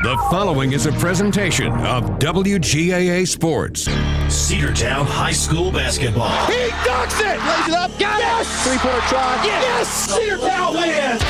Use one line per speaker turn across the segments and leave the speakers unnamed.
The following is a presentation of WGAA Sports.
Cedartown High School basketball.
He ducks it! Lays it up, got it! Three-pointer try. Yes!
Cedartown wins!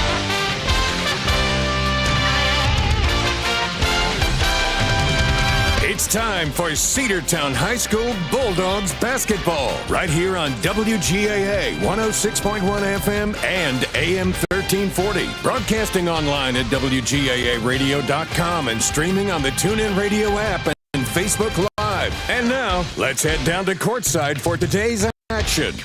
It's time for Cedartown High School Bulldogs basketball right here on WGAA 106.1 FM and AM 1340. Broadcasting online at WGAAradio.com and streaming on the TuneIn Radio app and Facebook Live. And now, let's head down to courtside for today's action.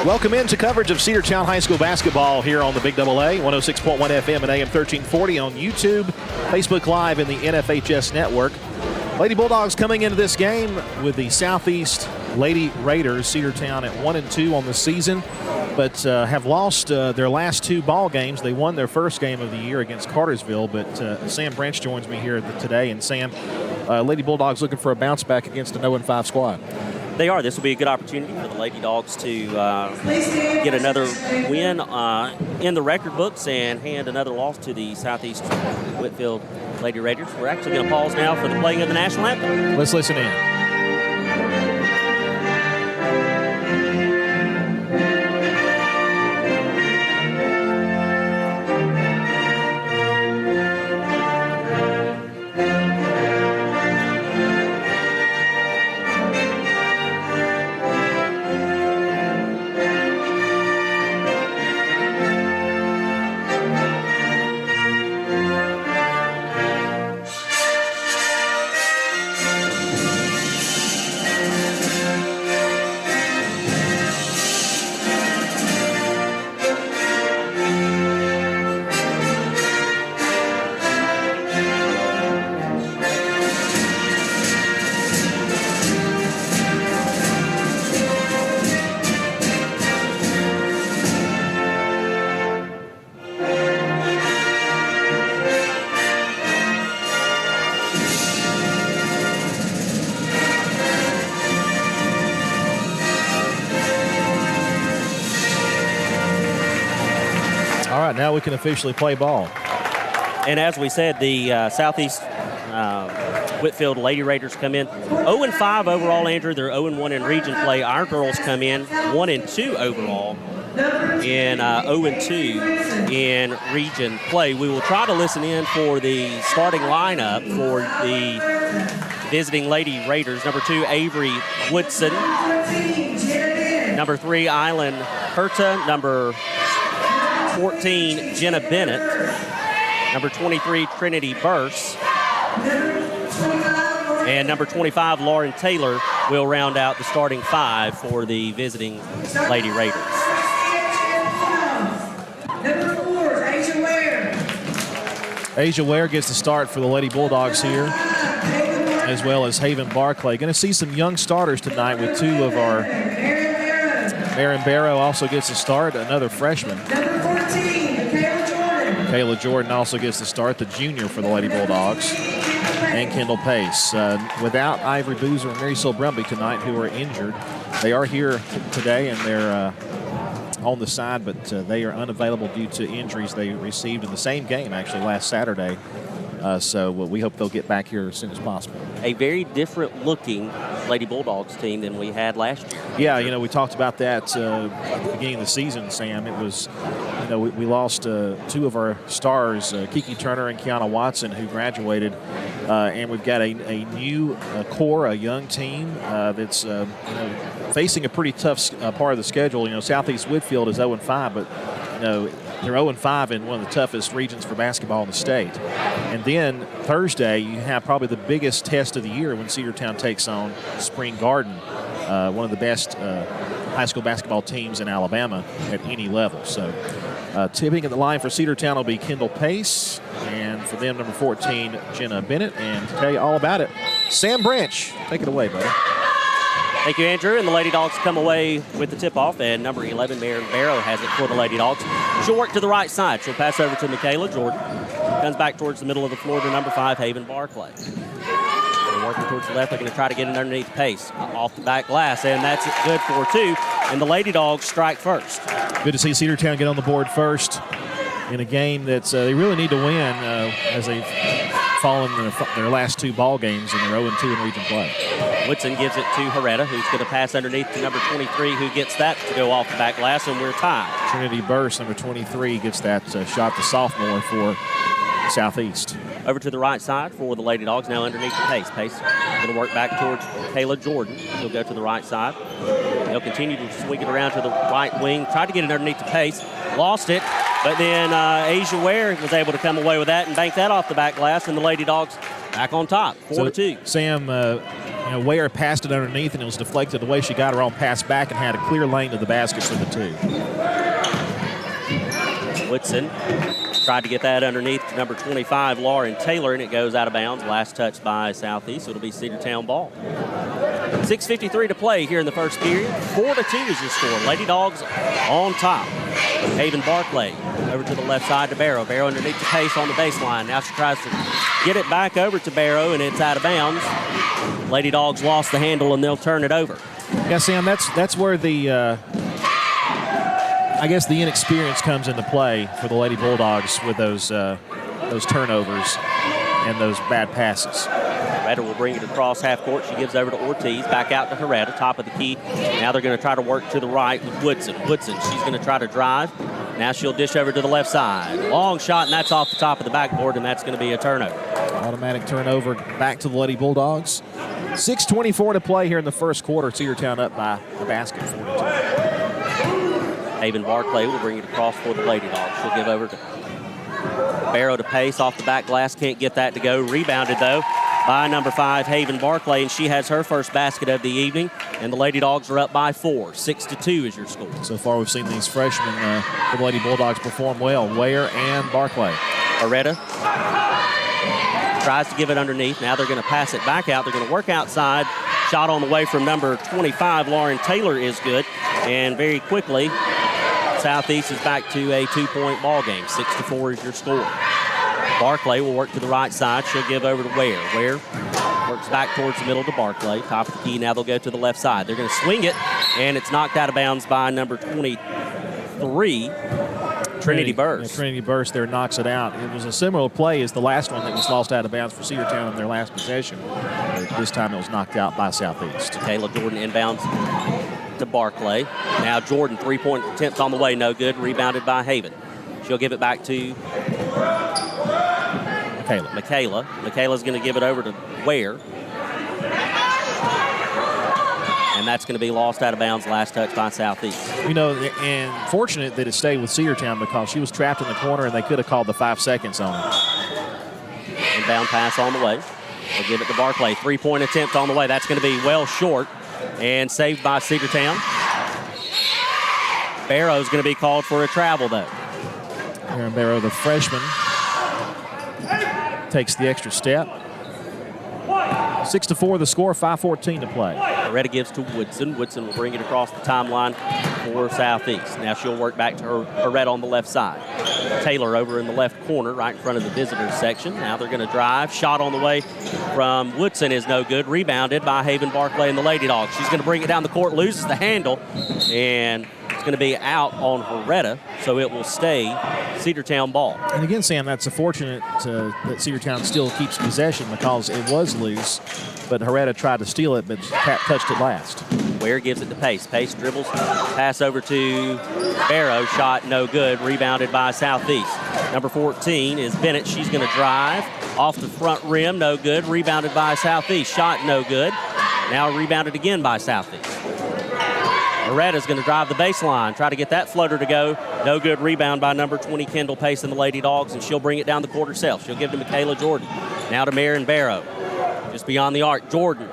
Welcome into coverage of Cedartown High School basketball here on the Big AA, 106.1 FM and AM 1340 on YouTube, Facebook Live, and the NFHS Network. Lady Bulldogs coming into this game with the Southeast Lady Raiders. Cedartown at 1-2 on the season, but have lost their last two ball games. They won their first game of the year against Cartersville, but Sam Branch joins me here today. And Sam, Lady Bulldogs looking for a bounce back against an 0-5 squad.
They are. This will be a good opportunity for the Lady Dogs to get another win in the record books and hand another loss to the Southeast Whitfield Lady Raiders. We're actually going to pause now for the playing of the national anthem.
Let's listen in. Now we can officially play ball.
And as we said, the Southeast Whitfield Lady Raiders come in 0-5 overall, Andrew. They're 0-1 in region play. Our girls come in 1-2 overall and 0-2 in region play. We will try to listen in for the starting lineup for the visiting Lady Raiders. Number 2, Avery Woodson. Number 3, Island Herta. Number 14, Jenna Bennett. Number 23, Trinity Burse. And number 25, Lauren Taylor, will round out the starting 5 for the visiting Lady Raiders.
Number 4, Asia Ware.
Asia Ware gets the start for the Lady Bulldogs here, as well as Haven Barclay. Going to see some young starters tonight with 2 of our. Marin Barrow also gets the start, another freshman. Kayla Jordan also gets the start, the junior for the Lady Bulldogs. And Kendall Pace. Without Ivory Boozer and Mary Sil Brumby tonight, who are injured. They are here today, and they're on the side, but they are unavailable due to injuries they received in the same game, actually, last Saturday. So we hope they'll get back here as soon as possible.
A very different looking Lady Bulldogs team than we had last year.
Yeah, you know, we talked about that at the beginning of the season, Sam. It was, you know, we lost 2 of our stars, Kiki Turner and Kiana Watson, who graduated. And we've got a new core, a young team that's you know, facing a pretty tough part of the schedule. You know, Southeast Whitfield is 0-5, but, you know, they're 0-5 in one of the toughest regions for basketball in the state. And then Thursday, you have probably the biggest test of the year when Cedartown takes on Spring Garden, one of the best high school basketball teams in Alabama at any level. So tipping at the line for Cedartown will be Kendall Pace, and for them, number 14, Jenna Bennett. And to tell you all about it, Sam Branch. Take it away, buddy.
Thank you, Andrew. And the Lady Dogs come away with the tip-off, and number 11, Marin Barrow, has it for the Lady Dogs. She'll work to the right side. She'll pass over to Michaela Jordan. Comes back towards the middle of the floor to number 5, Haven Barclay. They're working towards the left. They're going to try to get it underneath Pace. Off the back glass, and that's good for 2. and the Lady Dogs strike first.
Good to see Cedartown get on the board first in a game that they really need to win as they've fallen in their last 2 ball games and they're 0-2 in region play.
Woodson gives it to Herrera, who's going to pass underneath to number 23, who gets that to go off the back glass, and we're tied.
Trinity Burst, number 23, gets that shot to sophomore for Southeast.
Over to the right side for the Lady Dogs, now underneath the Pace. Pace going to work back towards Kayla Jordan. She'll go to the right side. They'll continue to swing it around to the right wing. Tried to get it underneath the Pace. Lost it. But then Asia Ware was able to come away with that and bank that off the back glass, and the Lady Dogs back on top, 4-2.
Sam, Ware passed it underneath, and it was deflected the way she got her own pass back and had a clear lane to the basket for the 2.
Woodson tried to get that underneath to number 25, Lauren Taylor, and it goes out of bounds. Last touch by Southeast. It'll be Cedartown ball. 6:53 to play here in the first period. 4-2 is your score. Lady Dogs on top. Haven Barclay over to the left side to Barrow. Barrow underneath the Pace on the baseline. Now she tries to get it back over to Barrow, and it's out of bounds. Lady Dogs lost the handle, and they'll turn it over.
Yeah, Sam, that's where the I guess the inexperience comes into play for the Lady Bulldogs with those turnovers and those bad passes.
Herrera will bring it across half court. She gives over to Ortiz, back out to Herrera, top of the key. Now they're going to try to work to the right with Woodson. Woodson, she's going to try to drive. Now she'll dish over to the left side. Long shot, and that's off the top of the backboard, and that's going to be a turnover.
Automatic turnover back to the Lady Bulldogs. 6:24 to play here in the first quarter. Cedartown up by a basket, 4-2.
Haven Barclay will bring it across for the Lady Dogs. She'll give over to Barrow to Pace off the back glass. Can't get that to go. Rebounded, though, by number 5, Haven Barclay, and she has her first basket of the evening, and the Lady Dogs are up by 4. 6-2 is your score.
So far, we've seen these freshmen for the Lady Bulldogs perform well, Ware and Barclay.
Herrera tries to give it underneath. Now they're going to pass it back out. They're going to work outside. Shot on the way from number 25, Lauren Taylor, is good, and very quickly, Southeast is back to a 2-point ball game. 6-4 is your score. Barclay will work to the right side. She'll give over to Ware. Ware works back towards the middle to Barclay. Top of the key. Now they'll go to the left side. They're going to swing it, and it's knocked out of bounds by number 23, Trinity Burst.
Yeah, Trinity Burst there knocks it out. It was a similar play as the last one that was lost out of bounds for Cedartown in their last possession. But this time it was knocked out by Southeast.
Kayla Jordan inbounds to Barclay. Now Jordan, 3-point attempt on the way, no good. Rebounded by Haven. She'll give it back to Michaela. Michaela's going to give it over to Ware. And that's going to be lost out of bounds. Last touch by Southeast.
And fortunate that it stayed with Cedartown because she was trapped in the corner and they could have called the 5 seconds on her.
Inbound pass on the way. They'll give it to Barclay. 3-point attempt on the way. That's going to be well short and saved by Cedartown. Barrow's going to be called for a travel, though.
Aaron Barrow, the freshman, takes the extra step. 6-4 the score, 5:14 to play.
Herrera gives to Woodson. Woodson will bring it across the timeline for Southeast. Now she'll work back to Herrera on the left side. Taylor over in the left corner, right in front of the visitors section. Now they're going to drive. Shot on the way from Woodson is no good. Rebounded by Haven Barclay and the Lady Dogs. She's going to bring it down the court, loses the handle, and it's going to be out on Herrera, so it will stay Cedartown ball.
And again, Sam, that's fortunate that Cedartown still keeps possession because it was loose, but Herrera tried to steal it, but touched it last.
Ware gives it to Pace. Pace dribbles, pass over to Barrow, shot no good, rebounded by Southeast. Number 14 is Bennett. She's going to drive off the front rim, no good, rebounded by Southeast. Shot no good, now rebounded again by Southeast. Herrera's going to drive the baseline, try to get that floater to go. No good. Rebound by number 20, Kendall Pace and the Lady Dogs, and she'll bring it down the court herself. She'll give it to Michaela Jordan. Now to Marion Barrow. Just beyond the arc, Jordan.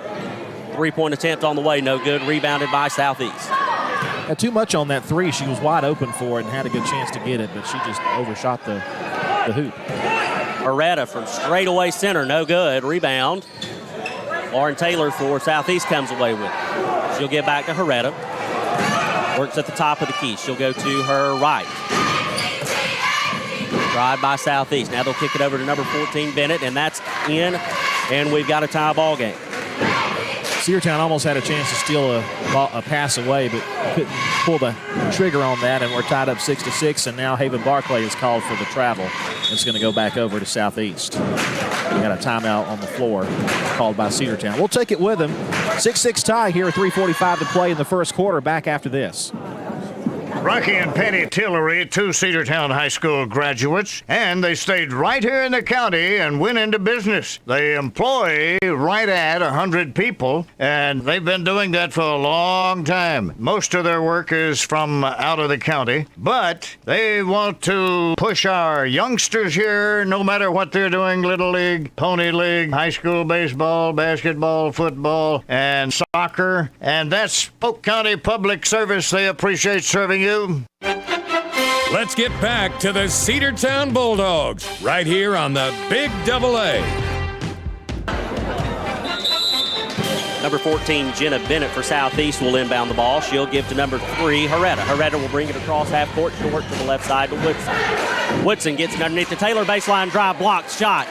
3-point attempt on the way, no good. Rebounded by Southeast.
Had too much on that 3. She was wide open for it and had a good chance to get it, but she just overshot the hoop.
Herrera from straightaway center, no good. Rebound. Lauren Taylor for Southeast comes away with it. She'll get back to Herrera. Works at the top of the key. She'll go to her right. Drive by Southeast. Now they'll kick it over to number 14, Bennett, and that's in, and we've got a tie ball game.
Cedartown almost had a chance to steal a pass away, but couldn't pull the trigger on that, and we're tied up 6-6, and now Haven Barclay is called for the travel. It's going to go back over to Southeast. We got a timeout on the floor called by Cedartown. We'll take it with them. 6-6 tie here, 3:45 to play in the first quarter. Back after this.
Rocky and Penny Tillery, 2 Cedartown High School graduates, and they stayed right here in the county and went into business. They employ right at 100 people, and they've been doing that for a long time. Most of their work is from out of the county, but they want to push our youngsters here, no matter what they're doing, Little League, Pony League, high school baseball, basketball, football, and soccer, and that's Polk County Public Service. They appreciate serving you.
Let's get back to the Cedartown Bulldogs right here on the Big AA.
Number 14, Jenna Bennett for Southeast will inbound the ball. She'll give to number 3, Herrera. Herrera will bring it across half court, short to the left side to Woodson. Woodson gets it underneath the Taylor baseline drive, blocked, shot.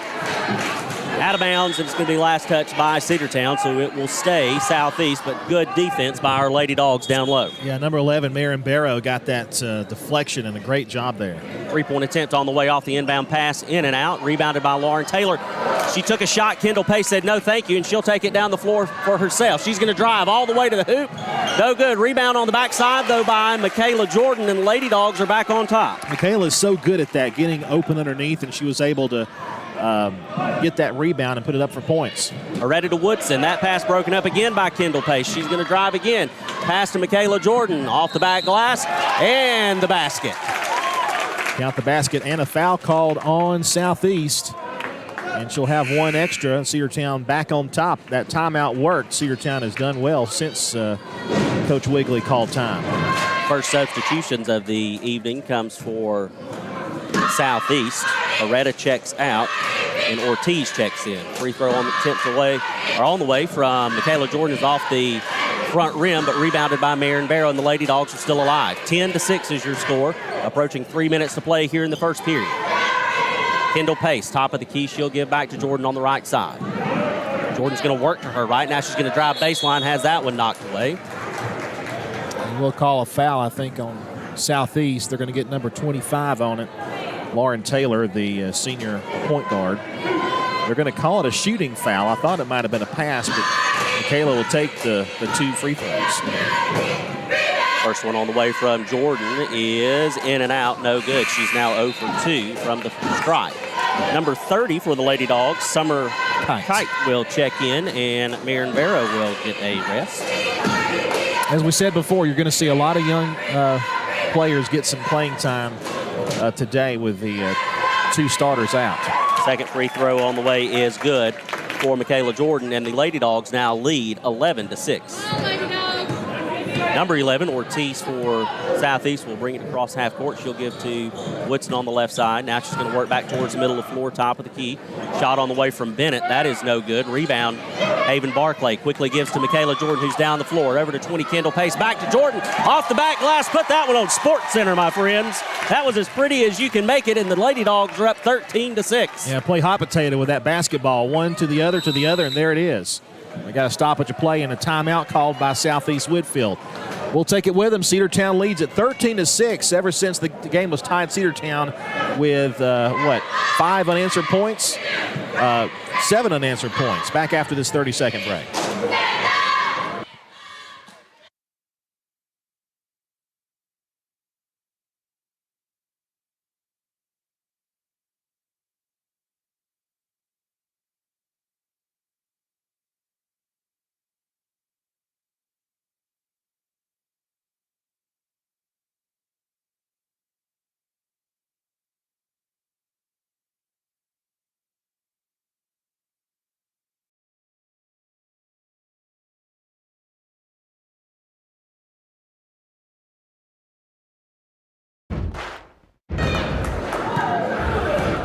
Out of bounds, and it's going to be last touch by Cedartown, so it will stay Southeast, but good defense by our Lady Dogs down low.
Yeah, number 11, Marin Barrow, got that deflection and a great job there.
3-point attempt on the way off the inbound pass, in and out, rebounded by Lauren Taylor. She took a shot. Kendall Pace said no thank you, and she'll take it down the floor for herself. She's going to drive all the way to the hoop. No good. Rebound on the backside, though, by Michaela Jordan, and the Lady Dogs are back on top.
Michaela is so good at that, getting open underneath, and she was able to get that rebound and put it up for points.
Herrera to Woodson. That pass broken up again by Kendall Pace. She's going to drive again. Pass to Michaela Jordan. Off the back glass and the basket.
Count the basket and a foul called on Southeast. And she'll have one extra. Cedartown back on top. That timeout worked. Cedartown has done well since Coach Wigley called time.
First substitutions of the evening comes for Southeast. Herrera checks out, and Ortiz checks in. Free throw on the way from Michaela Jordan is off the front rim, but rebounded by Marin Barrow, and the Lady Dogs are still alive. 10-6 is your score. Approaching 3 minutes to play here in the first period. Kendall Pace, top of the key. She'll give back to Jordan on the right side. Jordan's going to work to her right now. She's going to drive baseline, has that one knocked away.
And we'll call a foul, I think, on Southeast. They're going to get number 25 on it. Lauren Taylor, the senior point guard. They're going to call it a shooting foul. I thought it might have been a pass, but Michaela will take the 2 free throws.
First one on the way from Jordan is in and out, no good. She's now 0 for 2 from the strike. Number 30 for the Lady Dogs, Summer Kite will check in, and Marin Barrow will get a rest.
As we said before, you're going to see a lot of young players get some playing time today with the 2 starters out.
Second free throw on the way is good for Michaela Jordan, and the Lady Dogs now lead 11-6. Number 11, Ortiz for Southeast, will bring it across half court. She'll give to Woodson on the left side. Now she's going to work back towards the middle of the floor, top of the key. Shot on the way from Bennett. That is no good. Rebound, Haven Barclay quickly gives to Michaela Jordan, who's down the floor. Over to 20, Kendall Pace. Back to Jordan. Off the back glass. Put that one on Sports Center, my friends. That was as pretty as you can make it, and the Lady Dogs are up 13-6.
Yeah, play hot potato with that basketball. One to the other, and there it is. We got a stoppage of play and a timeout called by Southeast Whitfield. We'll take it with them. Cedartown leads at 13-6 ever since the game was tied. Cedartown with 5 unanswered points, 7 unanswered points. Back after this 30-second break.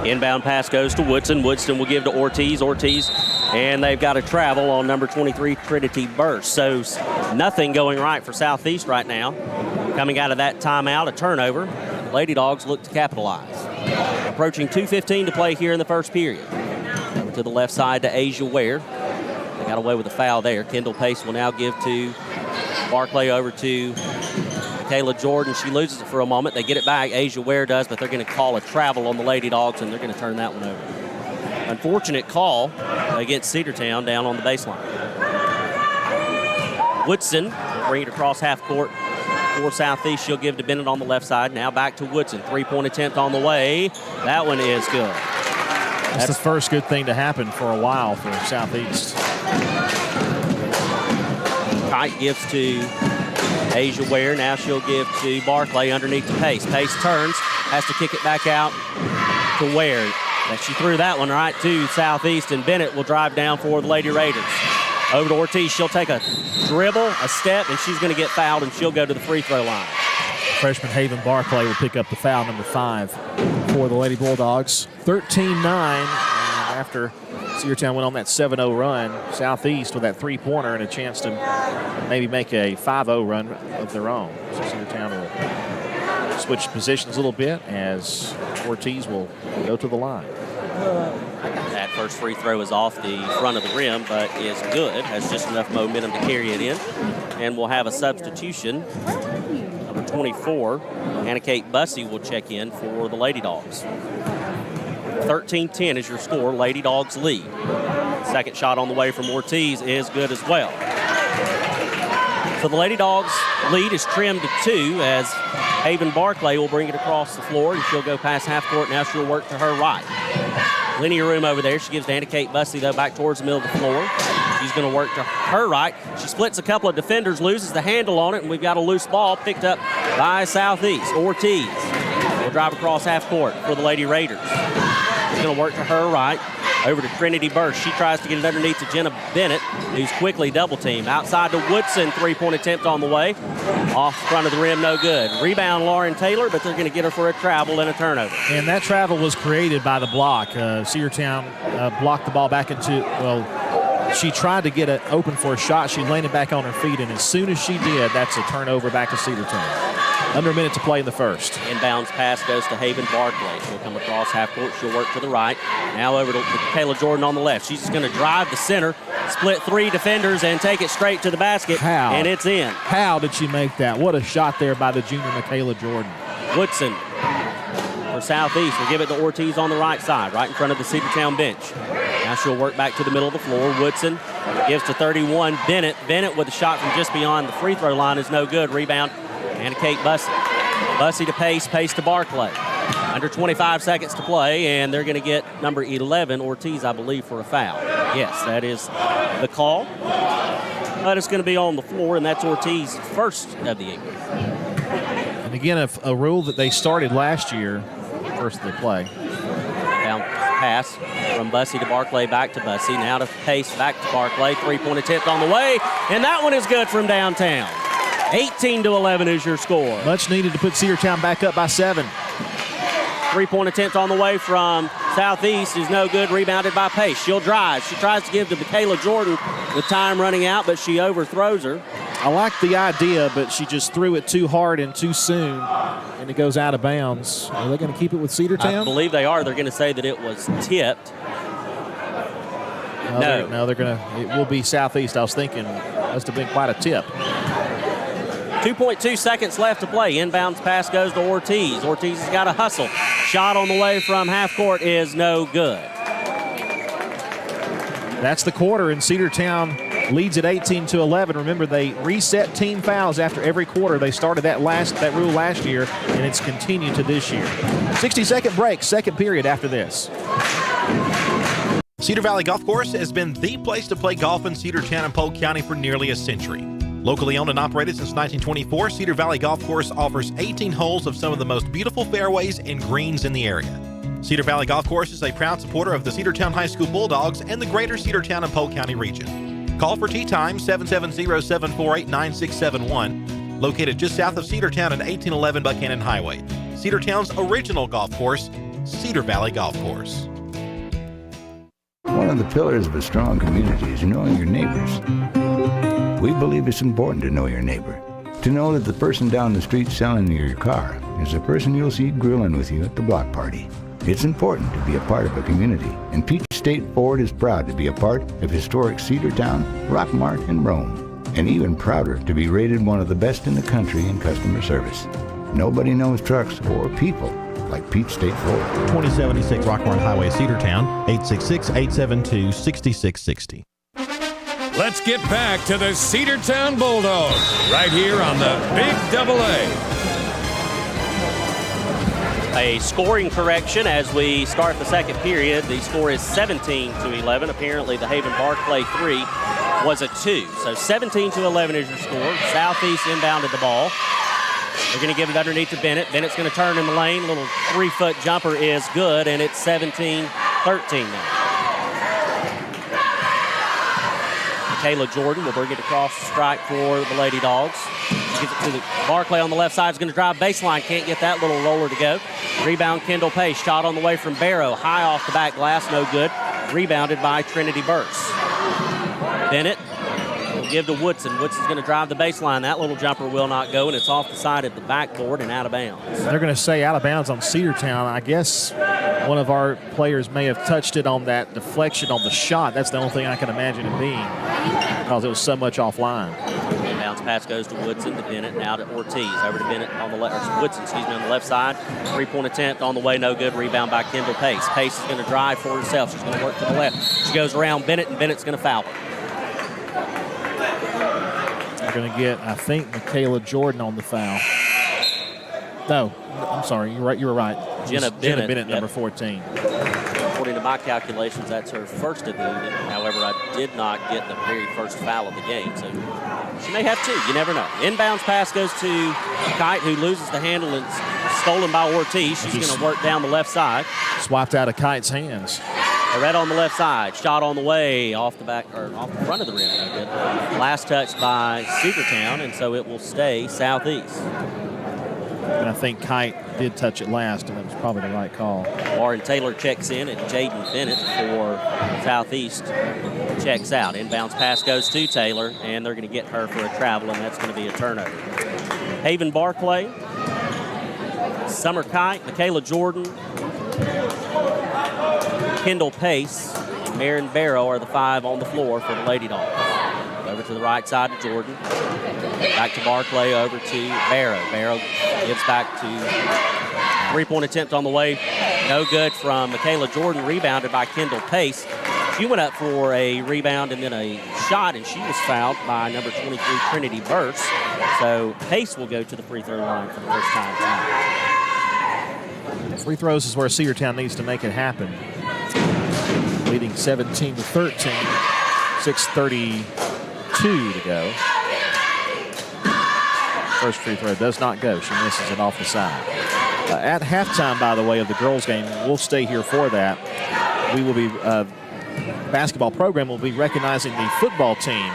Inbound pass goes to Woodson. Woodson will give to Ortiz. And they've got a travel on number 23, Trinity Burst. So nothing going right for Southeast right now. Coming out of that timeout, a turnover. Lady Dogs look to capitalize. Approaching 2:15 to play here in the first period. Over to the left side to Asia Ware. They got away with a foul there. Kendall Pace will now give to Barclay over to Kayla Jordan. She loses it for a moment. They get it back. Asia Ware does, but they're going to call a travel on the Lady Dogs, and they're going to turn that one over. Unfortunate call against Cedartown down on the baseline. Woodson will bring it across half court for Southeast. She'll give to Bennett on the left side. Now back to Woodson. Three-point attempt on the way. That one is good.
That's the first good thing to happen for a while for Southeast.
Kite gives to Asia Ware. Now she'll give to Barclay underneath the Pace. Pace turns, has to kick it back out to Ware. And she threw that one right to Southeast, and Bennett will drive down for the Lady Raiders. Over to Ortiz. She'll take a dribble, a step, and she's going to get fouled, and she'll go to the free throw line.
Freshman Haven Barclay will pick up the foul, number 5 for the Lady Bulldogs. 13-9. After Cedartown went on that 7-0 run, Southeast with that three-pointer and a chance to maybe make a 5-0 run of their own. So Cedartown will switch positions a little bit as Ortiz will go to the line.
That first free throw is off the front of the rim, but is good. Has just enough momentum to carry it in. And we'll have a substitution. Number 24, Anna Kate Bussey will check in for the Lady Dogs. 13-10 is your score. Lady Dogs lead. Second shot on the way from Ortiz is good as well. So the Lady Dogs lead is trimmed to 2 as Haven Barclay will bring it across the floor, and she'll go past half court. Now she'll work to her right. Plenty of room over there. She gives to Anna Kate Bussey, though, back towards the middle of the floor. She's going to work to her right. She splits a couple of defenders, loses the handle on it, and we've got a loose ball picked up by Southeast. Ortiz will drive across half court for the Lady Raiders. She's going to work to her right. Over to Trinity Burst. She tries to get it underneath to Jenna Bennett, who's quickly double-teamed. Outside to Woodson, three-point attempt on the way. Off front of the rim, no good. Rebound, Lauren Taylor, but they're going to get her for a travel and a turnover.
And that travel was created by the block. Cedartown blocked the ball back into, she tried to get it open for a shot. She landed back on her feet, and as soon as she did, that's a turnover back to Cedartown. Under a minute to play in the first.
Inbounds pass goes to Haven Barclay. She'll come across half court. She'll work to the right. Now over to Kayla Jordan on the left. She's just going to drive the center, split 3 defenders, and take it straight to the basket.
How?
And it's in.
How did she make that? What a shot there by the junior Michaela Jordan.
Woodson for Southeast will give it to Ortiz on the right side, right in front of the Cedartown bench. Now she'll work back to the middle of the floor. Woodson gives to 31, Bennett. Bennett with a shot from just beyond the free throw line is no good. Rebound, Anna Kate Bussey. Bussey to Pace, Pace to Barclay. Under 25 seconds to play, and they're going to get number 11, Ortiz, I believe, for a foul. Yes, that is the call. But it's going to be on the floor, and that's Ortiz's first of the evening.
And again, a rule that they started last year, first of the play.
Down pass from Bussey to Barclay, back to Bussey. Now to Pace, back to Barclay. Three-point attempt on the way, and that one is good from downtown. 18-11 is your score.
Much needed to put Cedartown back up by 7.
Three-point attempt on the way from Southeast is no good. Rebounded by Pace. She'll drive. She tries to give to Michaela Jordan with time running out, but she overthrows her.
I like the idea, but she just threw it too hard and too soon, and it goes out of bounds. Are they going to keep it with Cedartown?
I believe they are. They're going to say that it was tipped.
No, they're going to. It will be Southeast. I was thinking must have been quite a tip.
2.2 seconds left to play. Inbounds pass goes to Ortiz. Ortiz has got a hustle. Shot on the way from half court is no good.
That's the quarter, and Cedartown leads at 18-11. Remember, they reset team fouls after every quarter. They started that rule last year, and it's continued to this year. 60-second break, second period after this.
Cedar Valley Golf Course has been the place to play golf in Cedartown and Polk County for nearly a century. Locally owned and operated since 1924, Cedar Valley Golf Course offers 18 holes of some of the most beautiful fairways and greens in the area. Cedar Valley Golf Course is a proud supporter of the Cedartown High School Bulldogs and the greater Cedartown and Polk County region. Call for tee time 770-748-9671, located just south of Cedartown at 1811 Buchanan Highway. Cedartown's original golf course, Cedar Valley Golf Course.
One of the pillars of a strong community is knowing your neighbors. We believe it's important to know your neighbor, to know that the person down the street selling you your car is the person you'll see grilling with you at the block party. It's important to be a part of a community, and Peach State Ford is proud to be a part of historic Cedartown, Rockmart, and Rome, and even prouder to be rated one of the best in the country in customer service. Nobody knows trucks or people like Pete State Ford.
2076 Rockmart Highway, Cedartown, 866-872-6660.
Let's get back to the Cedartown Bulldogs right here on the Big Double A.
A scoring correction as we start the second period. The score is 17-11. Apparently the Haven Barclay 3 was a 2. So 17-11 is your score. Southeast inbounded the ball. They're going to give it underneath to Bennett. Bennett's going to turn in the lane. Little 3-foot jumper is good, and it's 17-13 now. Michaela Jordan will bring it across the strike for the Lady Dogs. She gives it to the Barclay on the left side. Is going to drive baseline. Can't get that little roller to go. Rebound, Kendall Pace. Shot on the way from Barrow. High off the back glass. No good. Rebounded by Trinity Burse. Bennett will give to Woodson. Woodson's going to drive the baseline. That little jumper will not go, and it's off the side of the backboard and out of bounds.
They're going to say out of bounds on Cedartown. I guess one of our players may have touched it on that deflection on the shot. That's the only thing I can imagine it being because it was so much offline.
Bounce pass goes to Woodson, to Bennett, now to Ortiz. Over to Bennett on the left, or Woodson, excuse me, on the left side. 3-point attempt on the way, no good. Rebound by Kendall Pace. Pace is going to drive for herself. She's going to work to the left. She goes around Bennett, and Bennett's going to foul her.
They're going to get, I think, Michaela Jordan on the foul. No, I'm sorry. You're right. You were right.
Jenna Bennett,
yep. Number 14.
According to my calculations, that's her first debut. However, I did not get the very first foul of the game, so she may have two. You never know. Inbounds pass goes to Kite, who loses the handle, and stolen by Ortiz. She's going to work down the left side.
Swapped out of Kite's hands.
Red on the left side. Shot on the way, off the back, or off the front of the rim. No good. Last touch by Cedartown, and so it will stay Southeast.
And I think Kite did touch it last, and that was probably the right call.
Lauren Taylor checks in, and Jaden Bennett for Southeast checks out. Inbounds pass goes to Taylor, and they're going to get her for a travel, and that's going to be a turnover. Haven Barclay, Summer Kite, Michaela Jordan, Kendall Pace, and Marin Barrow are the 5 on the floor for the Lady Dogs. Over to the right side to Jordan. Back to Barclay, over to Barrow. Barrow gives back to 3-point attempt on the way. No good from Michaela Jordan, rebounded by Kendall Pace. She went up for a rebound and then a shot, and she was fouled by number 23, Trinity Burse. So Pace will go to the free throw line for the first time tonight.
Free throws is where Cedartown needs to make it happen. Leading 17-13, 6:32 to go. First free throw does not go. She misses it off the side. At halftime, by the way, of the girls' game, we'll stay here for that. We will be, basketball program will be recognizing the football team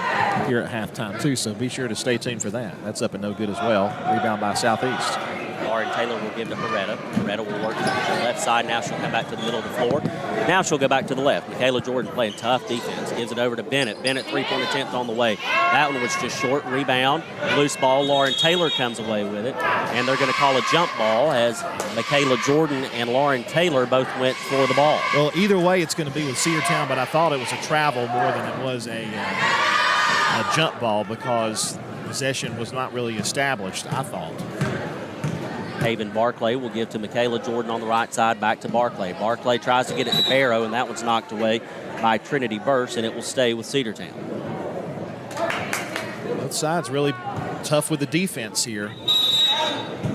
here at halftime, too, so be sure to stay tuned for that. That's up and no good as well. Rebound by Southeast.
Lauren Taylor will give to Beretta. Beretta will work to the left side. Now she'll come back to the middle of the floor. Now she'll go back to the left. Michaela Jordan playing tough defense. Gives it over to Bennett. Bennett, 3-point attempt on the way. That one was just short. Rebound. Loose ball. Lauren Taylor comes away with it. And they're going to call a jump ball as Michaela Jordan and Lauren Taylor both went for the ball.
Well, either way, it's going to be with Cedartown, but I thought it was a travel more than it was a jump ball because possession was not really established, I thought.
Haven Barclay will give to Michaela Jordan on the right side, back to Barclay. Barclay tries to get it to Barrow, and that one's knocked away by Trinity Burse, and it will stay with Cedartown.
Both sides really tough with the defense here.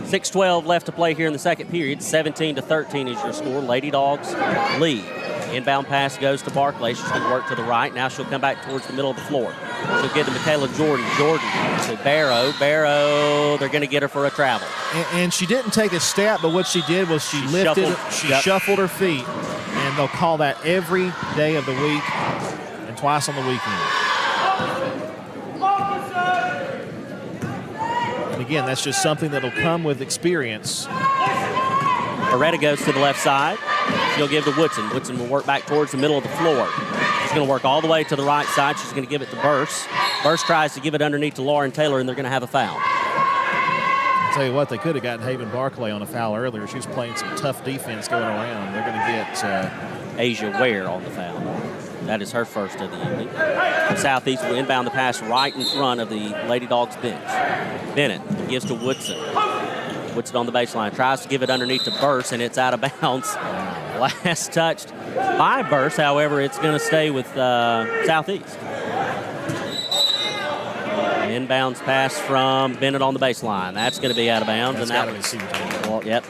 6:12 left to play here in the second period. 17-13 is your score. Lady Dogs lead. Inbound pass goes to Barclay. She's going to work to the right. Now she'll come back towards the middle of the floor. She'll get to Michaela Jordan. Jordan to Barrow. Barrow, they're going to get her for a travel.
And she didn't take a step, but what she did was she lifted, shuffled her feet, and they'll call that every day of the week and twice on the weekend. And again, that's just something that'll come with experience.
Beretta goes to the left side. She'll give to Woodson. Woodson will work back towards the middle of the floor. She's going to work all the way to the right side. She's going to give it to Burse. Burse tries to give it underneath to Lauren Taylor, and they're going to have a foul.
I'll tell you what, they could have gotten Haven Barclay on a foul earlier. She was playing some tough defense going around. They're going to get
Asia Ware on the foul. That is her first of the evening. The Southeast will inbound the pass right in front of the Lady Dogs bench. Bennett gives to Woodson. Woodson on the baseline, tries to give it underneath to Burse, and it's out of bounds. Last touched by Burse, however, it's going to stay with Southeast. Inbounds pass from Bennett on the baseline. That's going to be out of bounds.
That's
and yep.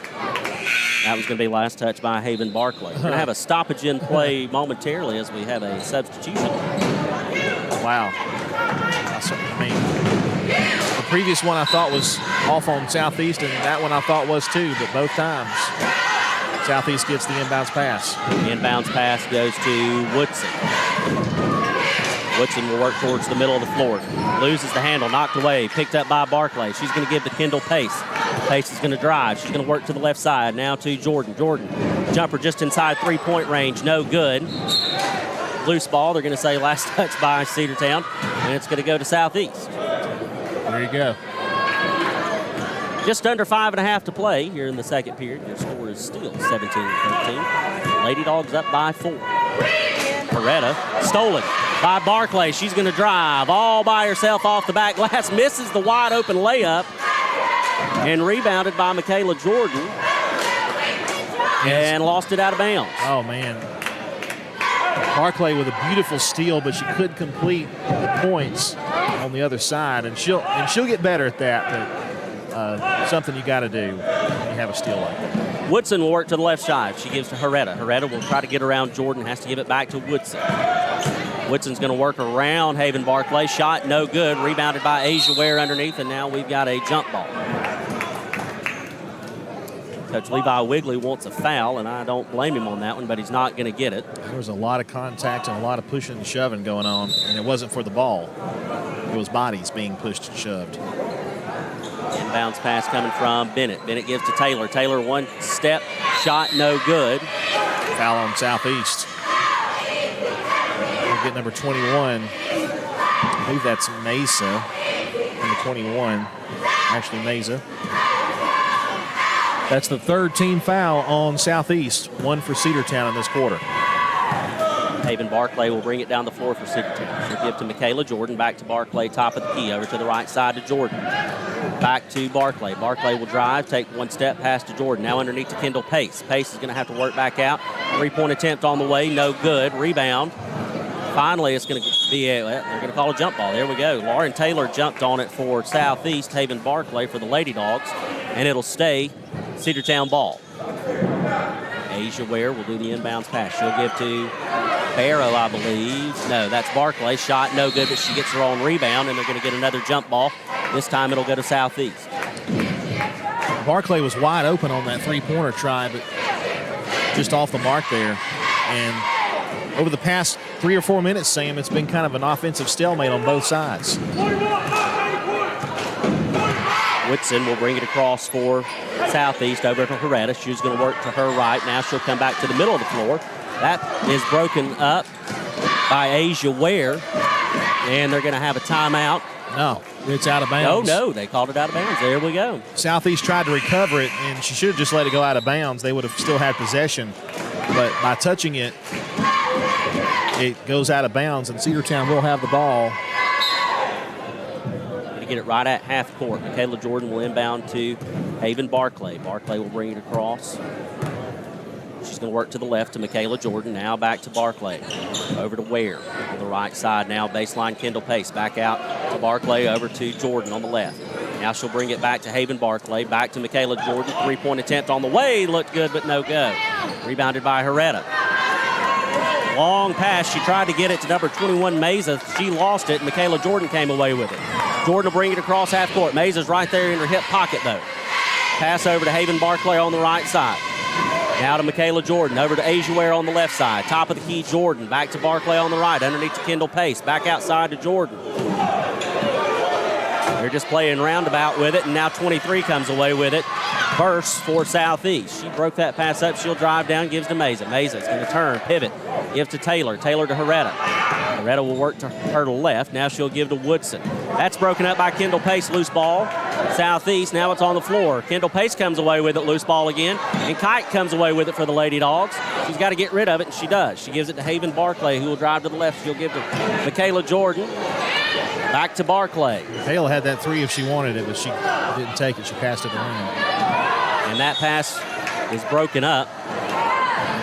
That was going to be last touch by Haven Barclay. We're going to have a stoppage in play momentarily as we have a substitution.
Wow. I mean, the previous one I thought was off on Southeast, and that one I thought was too, but both times Southeast gets the inbounds pass.
The inbounds pass goes to Woodson. Woodson will work towards the middle of the floor. Loses the handle, knocked away, picked up by Barclay. She's going to give to Kendall Pace. Pace is going to drive. She's going to work to the left side. Now to Jordan. Jordan, jumper just inside three-point range. No good. Loose ball. They're going to say last touch by Cedartown, and it's going to go to Southeast.
There you go.
Just under 5.5 to play here in the second period. Your score is still 17-13. Lady Dogs up by 4. Beretta stolen by Barclay. She's going to drive all by herself off the back glass. Misses the wide open layup. And rebounded by Michaela Jordan. And lost it out of bounds.
Oh, man. Barclay with a beautiful steal, but she couldn't complete the points on the other side. And she'll get better at that, but something you got to do when you have a steal like that.
Woodson will work to the left side. She gives to Herrera. Herrera will try to get around Jordan, has to give it back to Woodson. Woodson's going to work around Haven Barclay. Shot no good. Rebounded by Asia Ware underneath, and now we've got a jump ball. Coach Levi Wigley wants a foul, and I don't blame him on that one, but he's not going to get it.
There was a lot of contact and a lot of pushing and shoving going on, and it wasn't for the ball. It was bodies being pushed and shoved.
Inbounds pass coming from Bennett. Bennett gives to Taylor. Taylor one step, shot no good.
Foul on Southeast. We'll get number 21. I believe that's Mesa. Number 21. Actually, Mesa. That's the third team foul on Southeast. One for Cedartown in this quarter.
Haven Barclay will bring it down the floor for Cedartown. She'll give to Michaela Jordan. Back to Barclay, top of the key. Over to the right side to Jordan. Back to Barclay. Barclay will drive, take one step, pass to Jordan. Now underneath to Kendall Pace. Pace is going to have to work back out. Three-point attempt on the way, no good. Rebound. Finally, it's going to be they're going to call a jump ball. There we go. Lauren Taylor jumped on it for Southeast. Haven Barclay for the Lady Dogs, and it'll stay Cedartown ball. Asia Ware will do the inbounds pass. She'll give to Barrow, I believe. No, that's Barclay. Shot no good, but she gets her own rebound, and they're going to get another jump ball. This time it'll go to Southeast.
Barclay was wide open on that three-pointer try, but just off the mark there. And over the past 3 or 4 minutes, Sam, it's been kind of an offensive stalemate on both sides.
Whitson will bring it across for Southeast over to Herrera. She's going to work to her right. Now she'll come back to the middle of the floor. That is broken up by Asia Ware, and they're going to have a timeout.
No, it's out of bounds.
No, they called it out of bounds. There we go.
Southeast tried to recover it, and she should have just let it go out of bounds. They would have still had possession. But by touching it, it goes out of bounds, and Cedartown will have the ball.
Get it right at half court. Michaela Jordan will inbound to Haven Barclay. Barclay will bring it across. She's going to work to the left to Michaela Jordan. Now back to Barclay. Over to Ware on the right side. Now baseline Kendall Pace. Back out to Barclay. Over to Jordan on the left. Now she'll bring it back to Haven Barclay. Back to Michaela Jordan. Three-point attempt on the way. Looked good, but no go. Rebounded by Herrera. Long pass. She tried to get it to number 21, Mesa. She lost it. Michaela Jordan came away with it. Jordan will bring it across half court. Mesa's right there in her hip pocket, though. Pass over to Haven Barclay on the right side. Now to Michaela Jordan. Over to Asia Ware on the left side. Top of the key, Jordan. Back to Barclay on the right. Underneath to Kendall Pace. Back outside to Jordan. They're just playing roundabout with it, and now 23 comes away with it. Burst for Southeast. She broke that pass up. She'll drive down, gives to Mesa. Mesa's going to turn, pivot, gives to Taylor. Taylor to Herrera. Herrera will work to her to left. Now she'll give to Woodson. That's broken up by Kendall Pace. Loose ball. Southeast. Now it's on the floor. Kendall Pace comes away with it. Loose ball again. And Kite comes away with it for the Lady Dogs. She's got to get rid of it, and she does. She gives it to Haven Barclay, who will drive to the left. She'll give to Michaela Jordan. Back to Barclay.
Michaela had that three if she wanted it, but she didn't take it. She passed it around.
And that pass is broken up.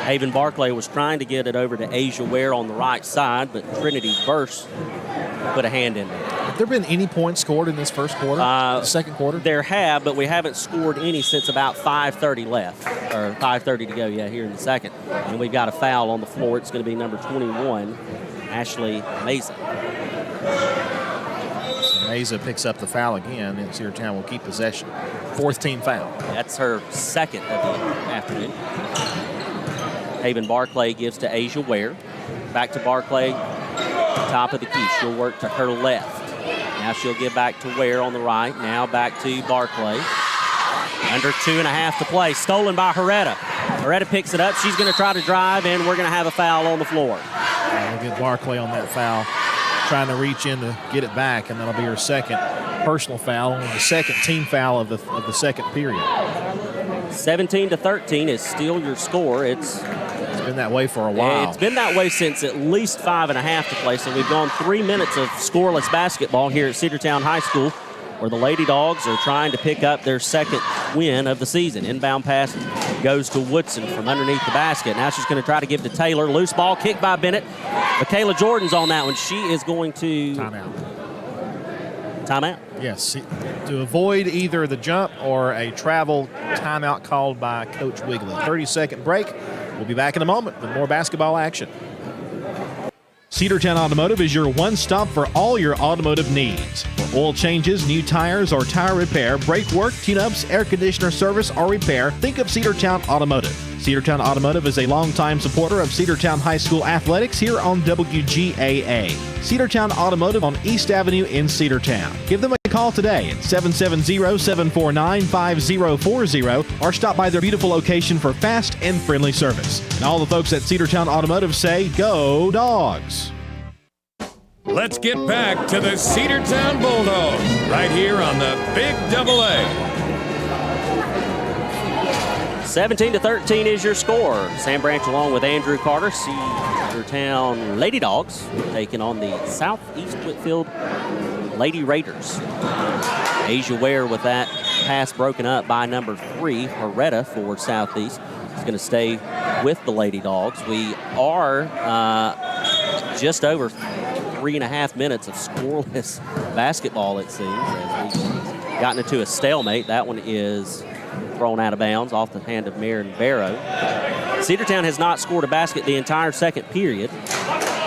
Haven Barclay was trying to get it over to Asia Ware on the right side, but Trinity Burse put a hand in there.
Have there been any points scored in this first quarter, the second quarter?
There have, but we haven't scored any since about 5:30 left, or 5:30 to go, here in the second. And we've got a foul on the floor. It's going to be number 21, Ashley Mason.
So Mesa picks up the foul again, and Cedartown will keep possession. Fourth team foul.
That's her second of the afternoon. Haven Barclay gives to Asia Ware. Back to Barclay, top of the key. She'll work to her left. Now she'll give back to Ware on the right. Now back to Barclay. Under 2.5 to play. Stolen by Herrera. Herrera picks it up. She's going to try to drive, and we're going to have a foul on the floor.
We'll get Barclay on that foul, trying to reach in to get it back, and that'll be her second personal foul, and the second team foul of the second period.
17-13 is still your score. It's
been that way for a while.
It's been that way since at least 5.5 to play. So we've gone 3 minutes of scoreless basketball here at Cedartown High School, where the Lady Dogs are trying to pick up their second win of the season. Inbound pass goes to Woodson from underneath the basket. Now she's going to try to give to Taylor. Loose ball, kicked by Bennett. Michaela Jordan's on that one. She is going to... Timeout?
Yes, to avoid either the jump or a travel timeout called by Coach Wigley. 30-second break. We'll be back in a moment with more basketball action.
Cedartown Automotive is your one-stop for all your automotive needs. For oil changes, new tires, or tire repair, brake work, tune-ups, air conditioner service, or repair, think of Cedartown Automotive. Cedartown Automotive is a longtime supporter of Cedartown High School athletics here on WGAA. Cedartown Automotive on East Avenue in Cedartown. Give them a call today at 770-749-5040 or stop by their beautiful location for fast and friendly service. And all the folks at Cedartown Automotive say, go Dogs!
Let's get back to the Cedartown Bulldogs right here on the Big AA.
17-13 is your score. Sam Branch along with Andrew Carter. Cedartown Lady Dogs taking on the Southeast Whitfield Lady Raiders. Asia Ware with that pass broken up by number 3, Herrera for Southeast. Is going to stay with the Lady Dogs. We are just over 3.5 minutes of scoreless basketball, it seems, as we've gotten into a stalemate. That one is thrown out of bounds off the hand of Marin Barrow. Cedartown has not scored a basket the entire second period,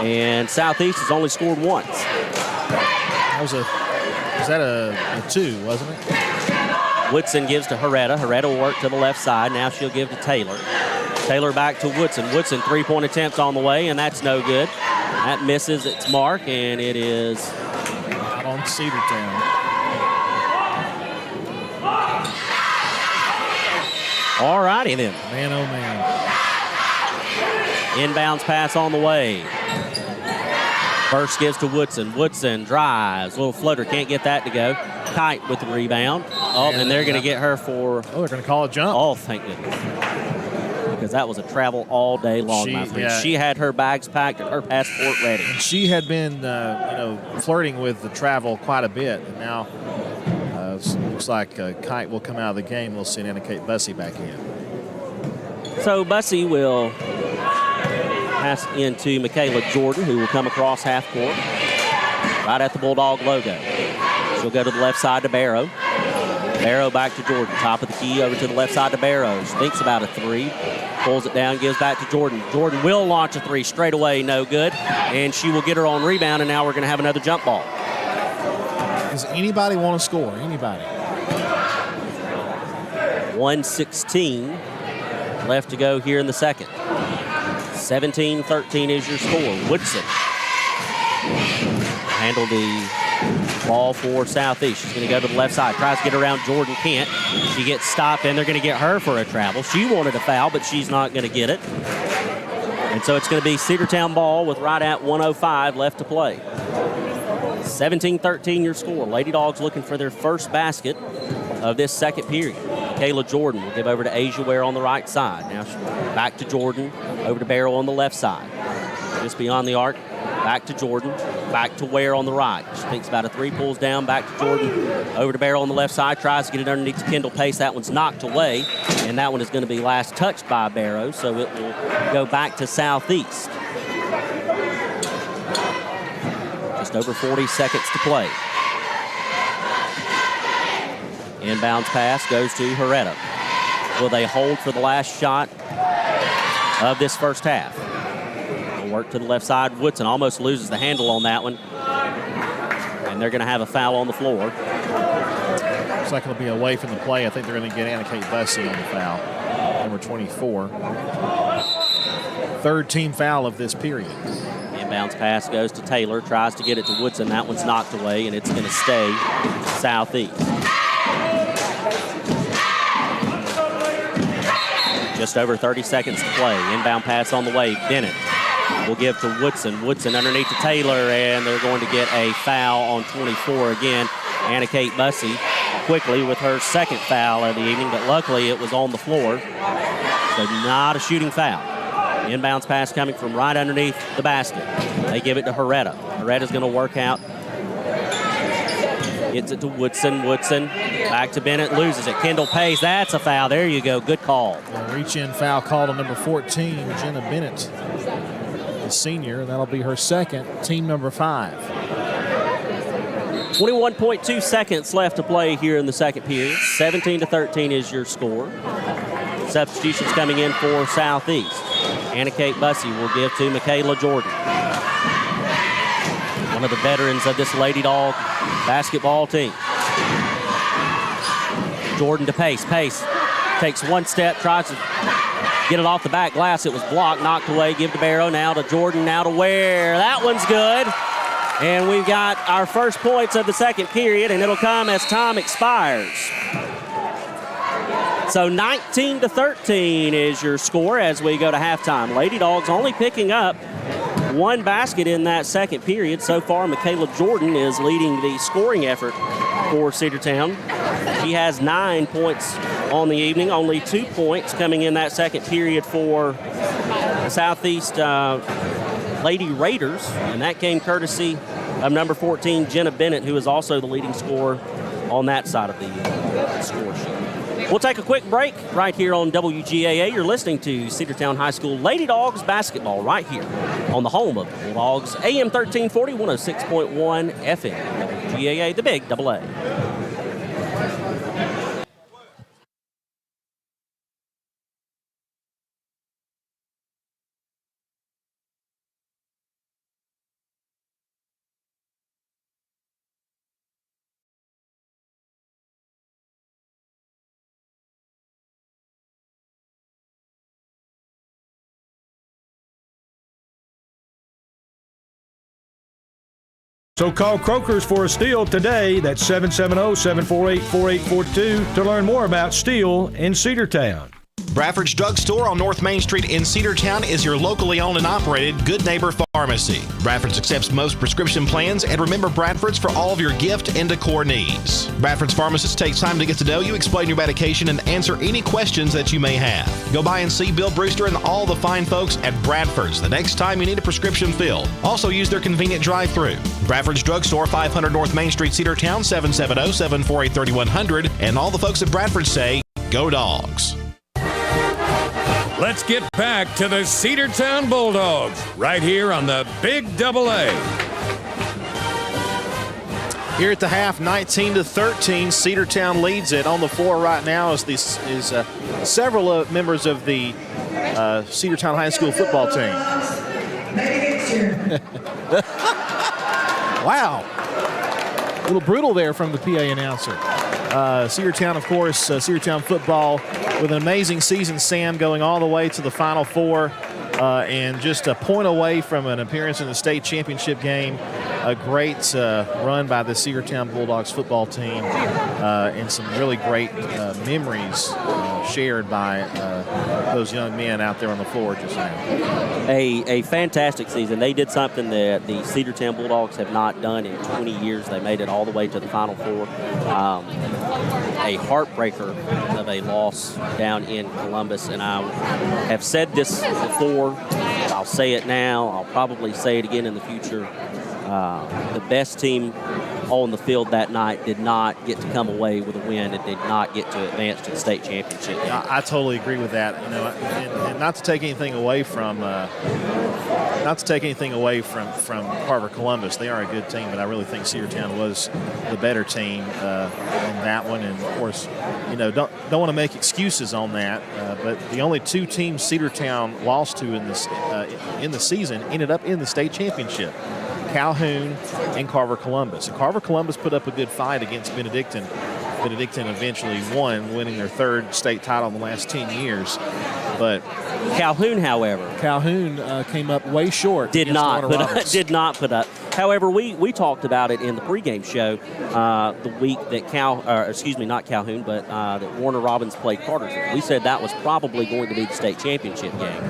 and Southeast has only scored once.
Was that a 2, wasn't it?
Woodson gives to Herrera. Herrera will work to the left side. Now she'll give to Taylor. Taylor back to Woodson. Woodson, three-point attempt on the way, and that's no good. That misses its mark, and it is
out on Cedartown.
All righty then.
Man, oh man.
Inbounds pass on the way. First gives to Woodson. Woodson drives. Little floater. Can't get that to go. Kite with the rebound. Oh, and they're going to get her for...
Oh, they're going to call a jump.
Oh, thank goodness. Because that was a travel all day long, my friend. Yeah. She had her bags packed and her passport ready.
And she had been, flirting with the travel quite a bit. And now looks like Kite will come out of the game. We'll see Kate Bussey back in.
So Bussey will pass into Michaela Jordan, who will come across half court right at the Bulldog logo. She'll go to the left side to Barrow. Barrow back to Jordan. Top of the key over to the left side to Barrow. She thinks about a 3. Pulls it down, gives back to Jordan. Jordan will launch a 3 straight away, no good. And she will get her own rebound, and now we're going to have another jump ball.
Does anybody want to score? Anybody?
1:16 left to go here in the second. 17-13 is your score. Woodson handled the ball for Southeast. She's going to go to the left side. Tries to get around Jordan. Can't. She gets stopped, and they're going to get her for a travel. She wanted a foul, but she's not going to get it. And so it's going to be Cedartown ball with right at 1:05 left to play. 17-13 your score. Lady Dogs looking for their first basket of this second period. Kayla Jordan will give over to Asia Ware on the right side. Now back to Jordan, over to Barrow on the left side. Just beyond the arc, back to Jordan, back to Ware on the right. She thinks about a three, pulls down, back to Jordan, over to Barrow on the left side, tries to get it underneath to Kendall Pace. That one's knocked away, and that one is going to be last touched by Barrow, so it will go back to Southeast. Just over 40 seconds to play. Inbounds pass goes to Herrera. Will they hold for the last shot of this first half? They'll work to the left side. Woodson almost loses the handle on that one. And they're going to have a foul on the floor.
Looks like it'll be away from the play. I think they're going to get Anna Kate Bussey on the foul. Number 24. Third team foul of this period.
Inbounds pass goes to Taylor. Tries to get it to Woodson. That one's knocked away, and it's going to stay Southeast. Just over 30 seconds to play. Inbound pass on the way. Bennett will give to Woodson. Woodson underneath to Taylor, and they're going to get a foul on 24 again. Anna Kate Bussey quickly with her second foul of the evening, but luckily it was on the floor, so not a shooting foul. Inbounds pass coming from right underneath the basket. They give it to Herrera. Herrera's going to work out. Gets it to Woodson. Woodson back to Bennett, loses it. Kendall Pace, that's a foul. There you go, good call.
Reach-in foul called on number 14, Jenna Bennett, the senior, and that'll be her second, team number 5.
21.2 seconds left to play here in the second period. 17-13 is your score. Substitutions coming in for Southeast. Anna Kate Bussey will give to Michaela Jordan, one of the veterans of this Lady Dog basketball team. Jordan to Pace. Pace takes one step, tries to get it off the back glass. It was blocked, knocked away. Give to Barrow, now to Jordan, now to Ware. That one's good. And we've got our first points of the second period, and it'll come as time expires. So 19-13 is your score as we go to halftime. Lady Dogs only picking up one basket in that second period. So far, Michaela Jordan is leading the scoring effort for Cedartown. She has 9 points on the evening, only 2 points coming in that second period for the Southeast Lady Raiders, and that came courtesy of number 14, Jenna Bennett, who is also the leading scorer on that side of the score sheet. We'll take a quick break right here on WGAA. You're listening to Cedartown High School Lady Dogs basketball right here on the home of the Dawgs, AM 1340, 106.1 FM. WGAA, the big AA.
So call Croker's for a steal today. That's 770-748-4842 to learn more about steel in Cedartown.
Bradford's Drug Store on North Main Street in Cedartown is your locally owned and operated Good Neighbor Pharmacy. Bradford's accepts most prescription plans, and remember Bradford's for all of your gift and decor needs. Bradford's pharmacist takes time to get to know you, explain your medication, and answer any questions that you may have. Go by and see Bill Brewster and all the fine folks at Bradford's the next time you need a prescription filled. Also use their convenient drive-thru. Bradford's Drug Store, 500 North Main Street, Cedartown, 770-748-3100. And all the folks at Bradford say, go Dogs.
Let's get back to the Cedartown Bulldogs right here on the Big AA.
Here at the half, 19-13, Cedartown leads it. On the floor right now is several members of the Cedartown High School football team. Wow. A little brutal there from the PA announcer. Cedartown, of course, Cedartown football with an amazing season, Sam, going all the way to the Final Four and just a point away from an appearance in the state championship game. a great run by the Cedartown Bulldogs football team, and some really great memories shared by those young men out there on the floor just now.
A fantastic season. They did something that the Cedartown Bulldogs have not done in 20 years. They made it all the way to the Final Four. A heartbreaker of a loss down in Columbus, and I have said this before. I'll say it now. I'll probably say it again in the future. The best team on the field that night did not get to come away with a win and did not get to advance to the state championship.
I totally agree with that. You know, and not to take anything away from Carver Columbus. They are a good team, but I really think Cedartown was the better team in that one. And of course, you know, don't want to make excuses on that. But the only two teams Cedartown lost to in the season ended up in the state championship. Calhoun and Carver Columbus. And Carver Columbus put up a good fight against Benedictine. Benedictine eventually won, winning their third state title in the last 10 years. But
Calhoun, however,
came up way short.
Did not put up. However, we talked about it in the pregame show the week that not Calhoun, but that Warner Robins played Cartersville. We said that was probably going to be the state championship game,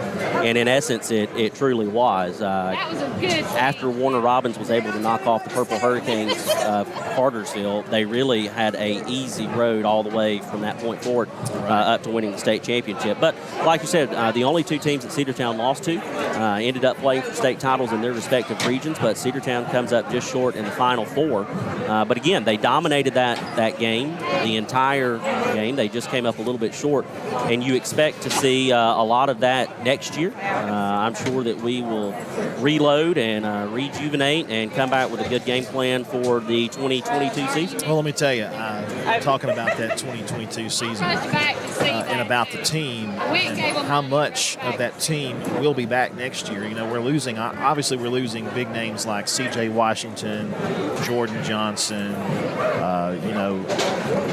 and in essence, it truly was.
That was a good.
After Warner Robins was able to knock off the Purple Hurricanes of Cartersville, they really had a easy road all the way from that point forward up to winning the state championship. But like you said, the only two teams that Cedartown lost to ended up playing for state titles in their respective regions, but Cedartown comes up just short in the Final Four. But again, they dominated that game, the entire game. They just came up a little bit short, and you expect to see a lot of that next year. I'm sure that we will reload and rejuvenate and come back with a good game plan for the 2022 season.
Well, let me tell you, talking about that 2022 season and about the team and how much of that team will be back next year. You know, we're losing big names like C.J. Washington, Jordan Johnson,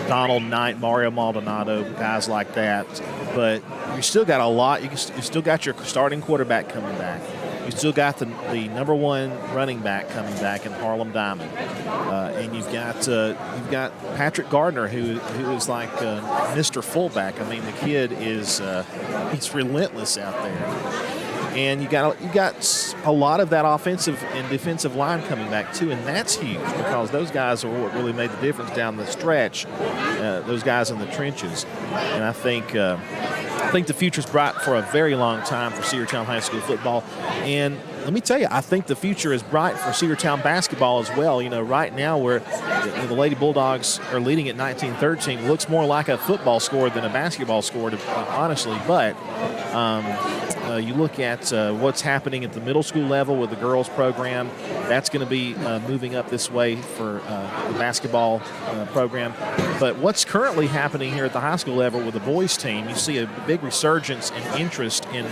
Donald Knight, Mario Maldonado, guys like that. But you still got a lot. You still got your starting quarterback coming back. You still got the number one running back coming back in Harlem Diamond, and you've got Patrick Gardner, who is like Mr. Fullback. I mean, the kid is he's relentless out there. And you got a lot of that offensive and defensive line coming back too, and that's huge because those guys are what really made the difference down the stretch. Those guys in the trenches, and I think the future's bright for a very long time for Cedartown High School football. And let me tell you, I think the future is bright for Cedartown basketball as well. You know, right now where the Lady Bulldogs are leading at 19-13, looks more like a football score than a basketball score, honestly. But you look at what's happening at the middle school level with the girls program. That's going to be moving up this way for the basketball program. But what's currently happening here at the high school level with the boys team, you see a big resurgence in interest in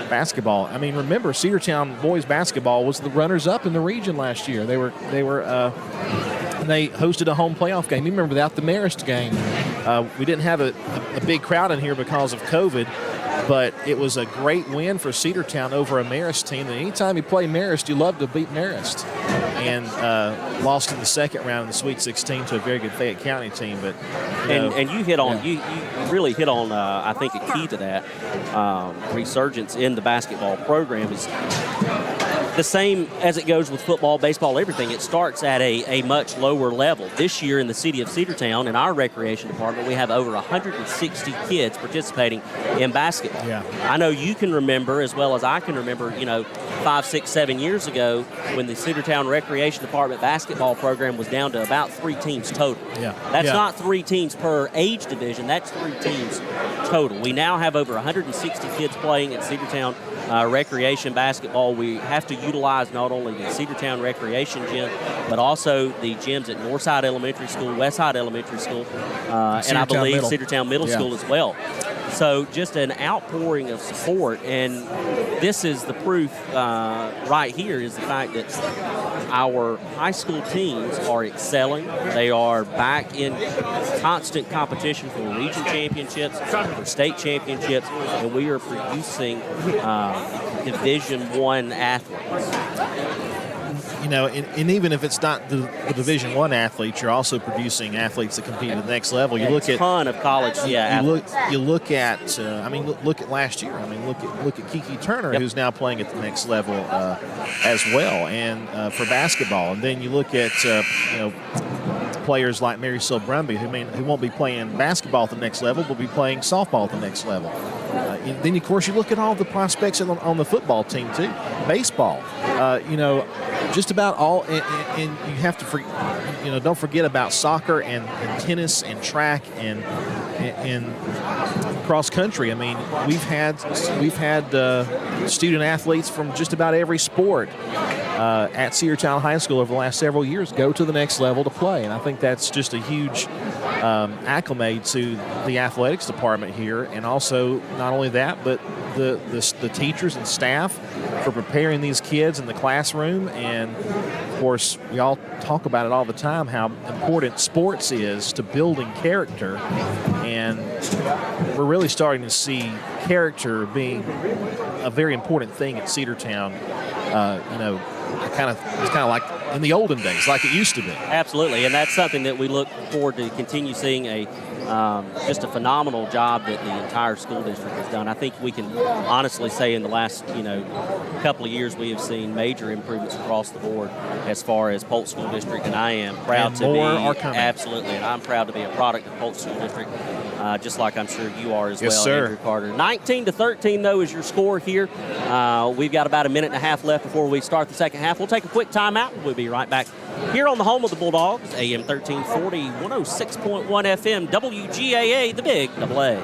basketball. I mean, remember, Cedartown boys basketball was the runners-up in the region last year. They hosted a home playoff game. You remember without the Marist game. We didn't have a big crowd in here because of COVID, but it was a great win for Cedartown over a Marist team. And anytime you play Marist, you love to beat Marist. And lost in the second round in the Sweet 16 to a very good Fayette County team. But
you hit on you really hit on I think a key to that resurgence in the basketball program is the same as it goes with football, baseball, everything. It starts at a much lower level. This year in the city of Cedartown, in our recreation department, we have over 160 kids participating in basketball.
Yeah.
I know you can remember, as well as I can remember, 5, 6, 7 years ago when the Cedartown Recreation Department basketball program was down to about 3 teams total.
Yeah.
That's not 3 teams per age division. That's 3 teams total. We now have over 160 kids playing at Cedartown recreation basketball. We have to utilize not only the Cedartown Recreation Gym, but also the gyms at Northside Elementary School, Westside Elementary School, and I believe Cedartown Middle School as well. So just an outpouring of support, and this is the proof right here is the fact that our high school teams are excelling. They are back in constant competition for region championships, for state championships, and we are producing Division I athletes.
and even if it's not the Division I athletes, you're also producing athletes that compete at the next level. You look at
a ton of college, athletes.
You look at, look at last year. Look at Kiki Turner, who's now playing at the next level as well, and for basketball. And then you look at, players like Mary Sil Brumby, who won't be playing basketball at the next level, but will be playing softball at the next level. Then, of course, you look at all the prospects on the football team, too. Baseball, just about all. And you have to, don't forget about soccer and tennis and track and cross country. I mean, we've had student athletes from just about every sport at Cedartown High School over the last several years go to the next level to play, and I think that's just a huge acclimate to the athletics department here, and also not only that, but the teachers and staff for preparing these kids in the classroom. And of course, we all talk about it all the time, how important sports is to building character, and we're really starting to see character being a very important thing at Cedartown. It's kind of like in the olden days, like it used to be.
Absolutely, and that's something that we look forward to continue seeing just a phenomenal job that the entire school district has done. I think we can honestly say in the last couple of years we have seen major improvements across the board as far as Polk School District, and I am proud to be absolutely, and I'm proud to be a product of Polk School District. Just like I'm sure you are as well,
sir.
Andrew Carter. 19-13, though, is your score here. We've got about a minute and a half left before we start the second half. We'll take a quick timeout. We'll be right back here on the home of the Bulldogs, AM 1340, 106.1 FM, WGAA, the Big AA.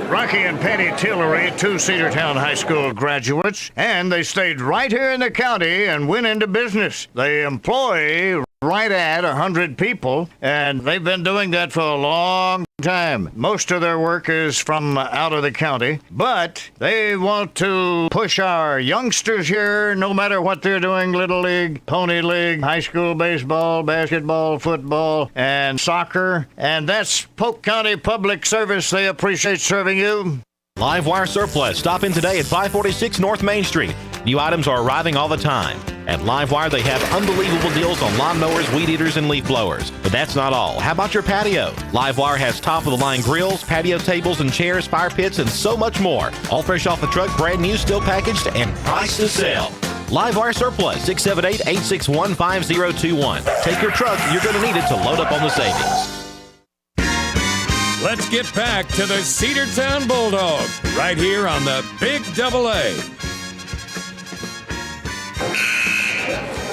Rocky and Patty Tillery, two Cedartown High School graduates, and they stayed right here in the county and went into business. They employ right at 100 people, and they've been doing that for a long time. Most of their work is from out of the county, but they want to push our youngsters here, no matter what they're doing, Little League, Pony League, high school baseball, basketball, football, and soccer. And that's Polk County Public Service. They appreciate serving you.
Livewire Surplus. Stop in today at 546 North Main Street. New items are arriving all the time. At Livewire, they have unbelievable deals on lawnmowers, weed eaters, and leaf blowers. But that's not all. How about your patio? Livewire has top-of-the-line grills, patio tables and chairs, fire pits, and so much more. All fresh off the truck, brand new, still packaged, and priced to sell. Livewire Surplus, 678-861-5021. Take your truck. You're going to need it to load up on the savings.
Let's get back to the Cedartown Bulldogs right here on the Big AA.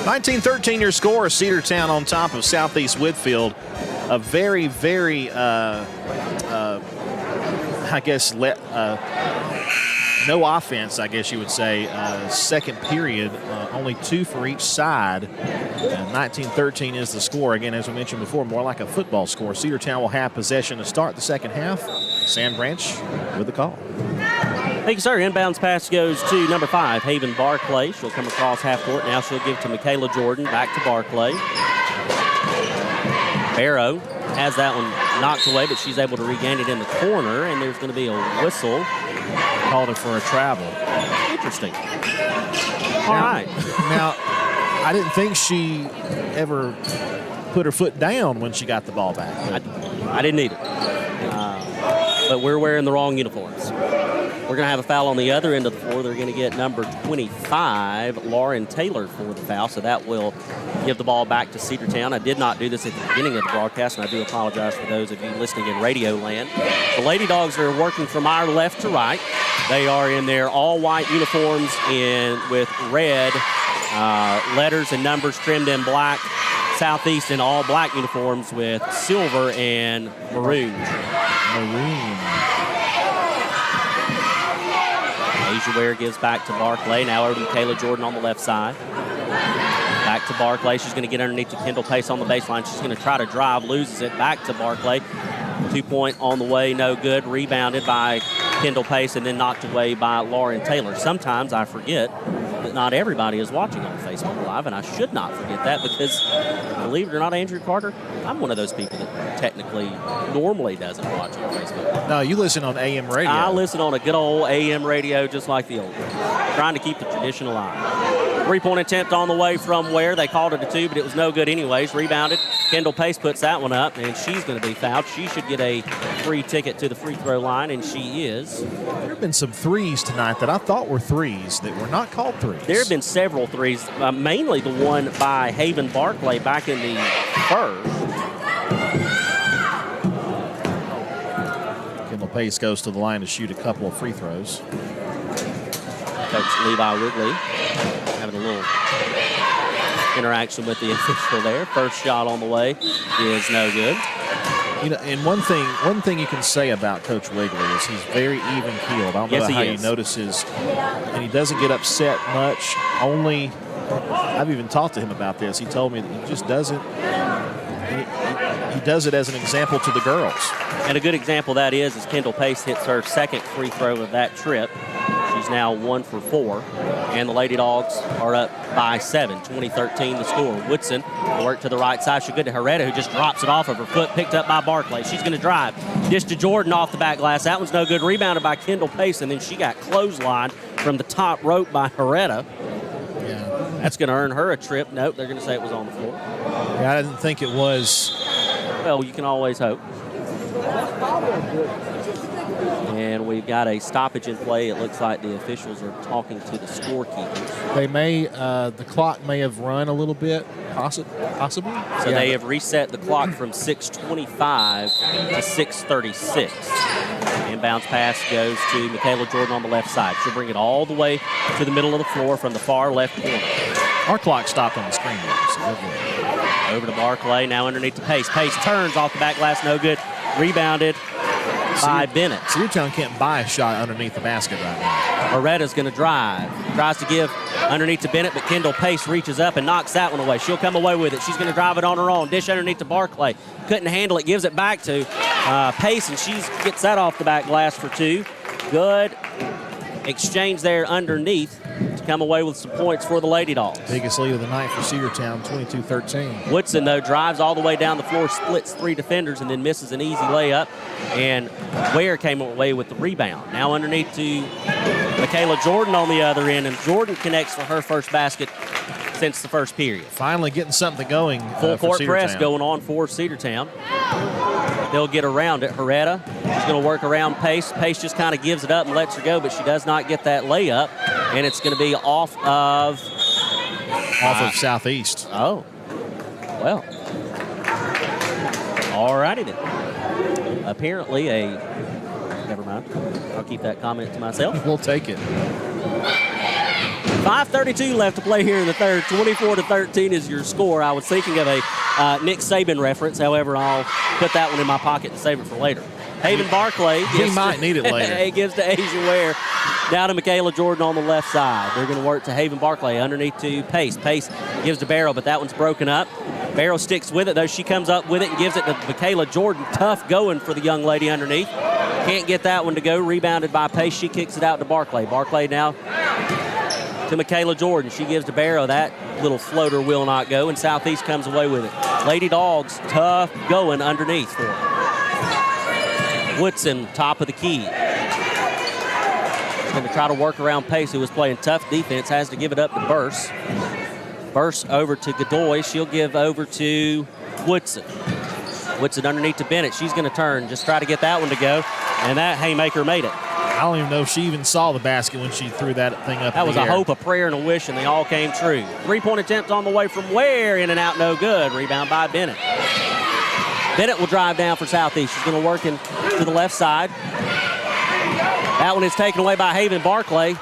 19-13 your score. Cedartown on top of Southeast Whitfield. A very, very, no offense, I guess you would say. Second period, only two for each side. 19-13 is the score. Again, as we mentioned before, more like a football score. Cedartown will have possession to start the second half. Sam Branch with the call.
Thank you, sir. Inbounds pass goes to number 5, Haven Barclay. She'll come across half court. Now she'll give to Michaela Jordan. Back to Barclay. Barrow has that one knocked away, but she's able to regain it in the corner, and there's going to be a whistle.
Called it for a travel.
Interesting. All right.
Now, I didn't think she ever put her foot down when she got the ball back.
I didn't either. But we're wearing the wrong uniforms. We're going to have a foul on the other end of the floor. They're going to get number 25, Lauren Taylor, for the foul. So that will give the ball back to Cedartown. I did not do this at the beginning of the broadcast, and I do apologize for those of you listening in Radio Land. The Lady Dogs are working from our left to right. They are in their all-white uniforms with red letters and numbers trimmed in black. Southeast in all-black uniforms with silver and maroon. Asia Ware gives back to Barclay. Now over to Michaela Jordan on the left side. Back to Barclay. She's going to get underneath to Kendall Pace on the baseline. She's going to try to drive, loses it. Back to Barclay. 2-point on the way, no good. Rebounded by Kendall Pace and then knocked away by Lauren Taylor. Sometimes I forget that not everybody is watching on Facebook Live, and I should not forget that because, believe it or not, Andrew Carter, I'm one of those people that technically normally doesn't watch on Facebook Live.
No, you listen on AM radio.
I listen on a good old AM radio just like the old one, trying to keep the tradition alive. Three-point attempt on the way from Ware. They called it a 2, but it was no good anyways. Rebounded. Kendall Pace puts that one up, and she's going to be fouled. She should get a free ticket to the free throw line, and she is.
There have been some threes tonight that I thought were threes that were not called threes.
There have been several threes, mainly the one by Haven Barclay back in the first.
Kendall Pace goes to the line to shoot a couple of free throws.
Coach Levi Woodley having a little interaction with the official there. First shot on the way is no good.
You know, and one thing you can say about Coach Wigley is he's very even keeled. I don't know how you notice and he doesn't get upset much. Only, I've even talked to him about this. He told me that he just doesn't. He does it as an example to the girls.
And a good example of that is Kendall Pace hits her second free throw of that trip. She's now 1 for 4, and the Lady Dogs are up by 7. 20-13 the score. Woodson will work to the right side. She'll get to Herrera, who just drops it off of her foot, picked up by Barclay. She's going to drive. Dish to Jordan off the back glass. That one's no good. Rebounded by Kendall Pace, and then she got clotheslined from the top rope by Herrera.
Yeah.
That's going to earn her a trip. Nope, they're going to say it was on the floor.
Yeah, I didn't think it was.
Well, you can always hope. And we've got a stoppage in play. It looks like the officials are talking to the scorekeepers.
They may, the clock may have run a little bit, possibly.
So they have reset the clock from 6:25 to 6:36. Inbounds pass goes to Michaela Jordan on the left side. She'll bring it all the way to the middle of the floor from the far left corner.
Our clock stopped on the screen. So
over to Barclay, now underneath the Pace. Pace turns off the back glass, no good. Rebounded by Bennett.
Cedartown can't buy a shot underneath the basket right now.
Loretta's going to drive. Tries to give underneath to Bennett, but Kendall Pace reaches up and knocks that one away. She'll come away with it. She's going to drive it on her own. Dish underneath to Barclay. Couldn't handle it. Gives it back to Pace, and she gets that off the back glass for 2. Good exchange there underneath to come away with some points for the Lady Dogs.
Biggest lead of the night for Cedartown, 22-13.
Woodson, though, drives all the way down the floor, splits 3 defenders, and then misses an easy layup. And Ware came away with the rebound. Now underneath to Michaela Jordan on the other end, and Jordan connects for her first basket since the first period.
Finally getting something going.
Full court press going on for Cedartown. They'll get around it. Herrera is going to work around Pace. Pace just kind of gives it up and lets her go, but she does not get that layup, and it's going to be off of
Southeast.
Oh, well. All righty then. Apparently never mind. I'll keep that comment to myself.
We'll take it.
5:32 left to play here in the third. 24-13 is your score. I was thinking of a Nick Saban reference. However, I'll put that one in my pocket and save it for later. Haven Barclay.
He might need it later.
He gives to Asia Ware. Down to Michaela Jordan on the left side. They're going to work to Haven Barclay underneath to Pace. Pace gives to Barrow, but that one's broken up. Barrow sticks with it, though. She comes up with it and gives it to Michaela Jordan. Tough going for the young lady underneath. Can't get that one to go. Rebounded by Pace. She kicks it out to Barclay. Barclay now to Michaela Jordan. She gives to Barrow. That little floater will not go, and Southeast comes away with it. Lady Dogs, tough going underneath for her. Woodson, top of the key. She's going to try to work around Pace, who was playing tough defense, has to give it up to Burse. Burse over to Godoy. She'll give over to Woodson. Woodson underneath to Bennett. She's going to turn, just try to get that one to go, and that haymaker made it.
I don't even know if she even saw the basket when she threw that thing up.
That was a hope, a prayer, and a wish, and they all came true. 3-point attempt on the way from Ware, in and out, no good. Rebound by Bennett. Bennett will drive down for Southeast. She's going to work in to the left side. That one is taken away by Haven Barclay.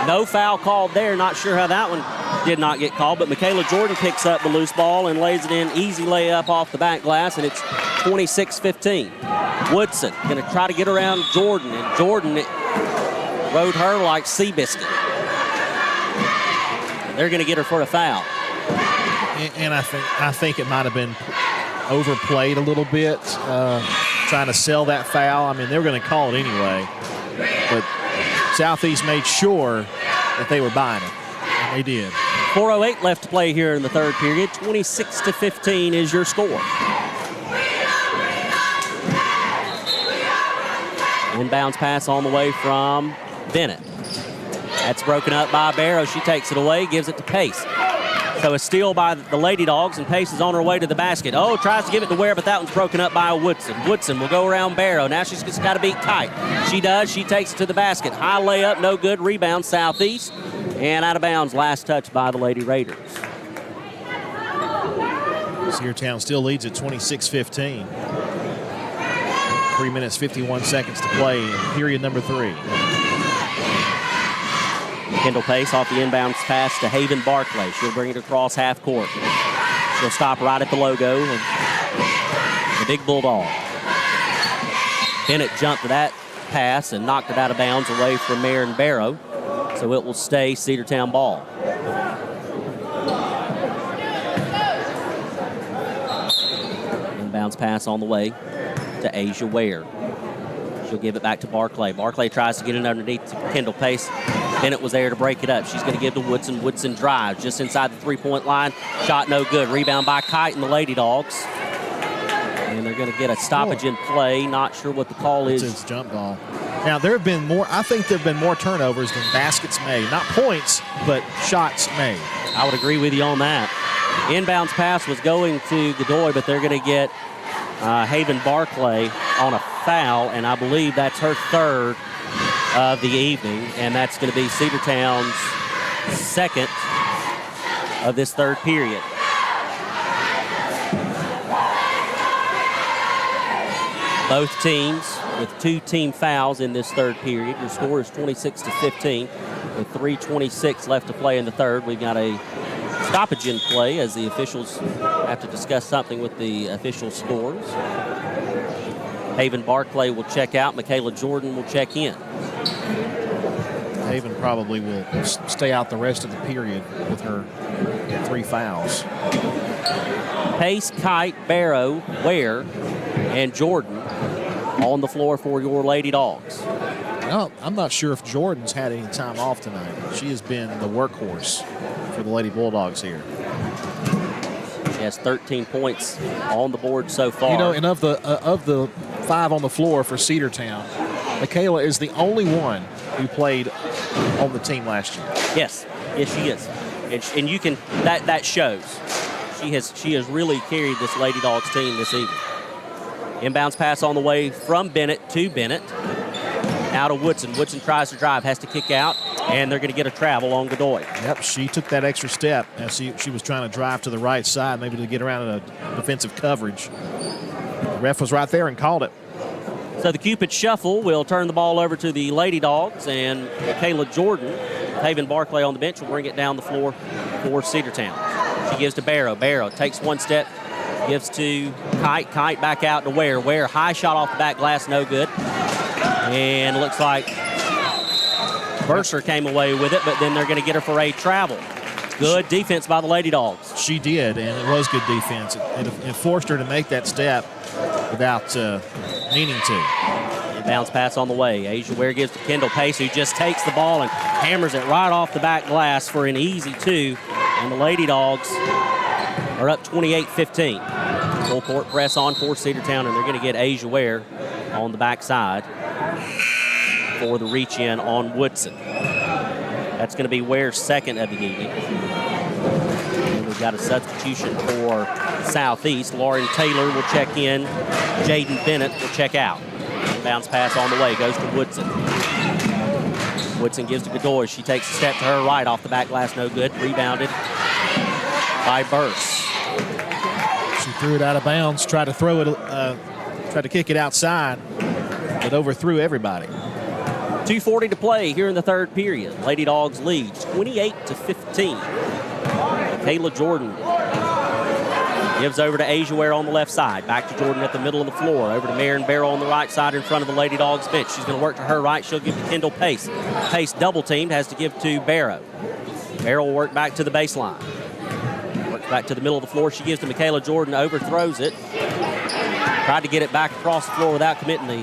No foul called there. Not sure how that one did not get called, but Michaela Jordan picks up the loose ball and lays it in. Easy layup off the back glass, and it's 26-15. Woodson going to try to get around Jordan, and Jordan rode her like Seabiscuit. They're going to get her for a foul.
And I think it might have been overplayed a little bit, trying to sell that foul. I mean, they were going to call it anyway, but Southeast made sure that they were buying it, and they did.
4:08 left to play here in the third period. 26-15 is your score. Inbounds pass on the way from Bennett. That's broken up by Barrow. She takes it away, gives it to Pace. So a steal by the Lady Dogs, and Pace is on her way to the basket. Oh, tries to give it to Ware, but that one's broken up by Woodson. Woodson will go around Barrow. Now she's just got to beat Kite. She does. She takes it to the basket. High layup, no good. Rebound Southeast. And out of bounds, last touch by the Lady Raiders.
Cedartown still leads at 26-15. 3 minutes, 51 seconds to play in period number 3.
Kendall Pace off the inbounds pass to Haven Barclay. She'll bring it across half court. She'll stop right at the logo of the Big Bulldog. Bennett jumped to that pass and knocked it out of bounds away from Marion Barrow. So it will stay Cedartown ball. Inbounds pass on the way to Asia Ware. She'll give it back to Barclay. Barclay tries to get it underneath to Kendall Pace. Bennett was there to break it up. She's going to give to Woodson. Woodson drives just inside the three-point line. Shot no good. Rebound by Kite and the Lady Dogs. And they're going to get a stoppage in play. Not sure what the call is.
It's jump ball. Now, there have been more, I think there have been more turnovers than baskets made. Not points, but shots made.
I would agree with you on that. Inbounds pass was going to Godoy, but they're going to get Haven Barclay on a foul, and I believe that's her third of the evening, and that's going to be Cedartown's second of this third period. Both teams with 2 team fouls in this third period. Your score is 26-15 with 3:26 left to play in the third. We've got a stoppage in play as the officials have to discuss something with the official scores. Haven Barclay will check out. Michaela Jordan will check in.
Haven probably will stay out the rest of the period with her 3 fouls.
Pace, Kite, Barrow, Ware, and Jordan on the floor for your Lady Dogs.
Well, I'm not sure if Jordan's had any time off tonight. She has been the workhorse for the Lady Bulldogs here.
She has 13 points on the board so far.
You know, and of the 5 on the floor for Cedartown, Michaela is the only one who played on the team last year.
Yes, she is, and you can that shows. She has really carried this Lady Dogs team this evening. Inbounds pass on the way from Bennett to Bennett. Out of Woodson. Woodson tries to drive, has to kick out, and they're going to get a travel on Godoy.
Yep, she took that extra step as she was trying to drive to the right side, maybe to get around in a defensive coverage. The ref was right there and called it.
So the Cupid Shuffle will turn the ball over to the Lady Dogs, and Michaela Jordan, Haven Barclay on the bench, will bring it down the floor for Cedartown. She gives to Barrow. Barrow takes one step, gives to Kite. Kite back out to Ware. Ware, high shot off the back glass, no good. And it looks like Bursar came away with it, but then they're going to get her for a travel. Good defense by the Lady Dogs.
She did, and it was good defense. It forced her to make that step without meaning to.
Bounce pass on the way. Asia Ware gives to Kendall Pace, who just takes the ball and hammers it right off the back glass for an easy 2. And the Lady Dogs are up 28-15. Full court press on for Cedartown, and they're going to get Asia Ware on the backside for the reach in on Woodson. That's going to be Ware's second of the evening. And we've got a substitution for Southeast. Lauren Taylor will check in. Jaden Bennett will check out. Bounce pass on the way, goes to Woodson. Woodson gives to Godoy. She takes a step to her right off the back glass, no good. Rebounded by Burse.
She threw it out of bounds, tried to throw it, tried to kick it outside, but overthrew everybody.
2:40 to play here in the third period. Lady Dogs leads 28-15. Michaela Jordan gives over to Asia Ware on the left side. Back to Jordan at the middle of the floor. Over to Marion Barrow on the right side in front of the Lady Dogs bench. She's going to work to her right. She'll give to Kendall Pace. Pace double teamed, has to give to Barrow. Barrow will work back to the baseline. Works back to the middle of the floor. She gives to Michaela Jordan, overthrows it. Tried to get it back across the floor without committing the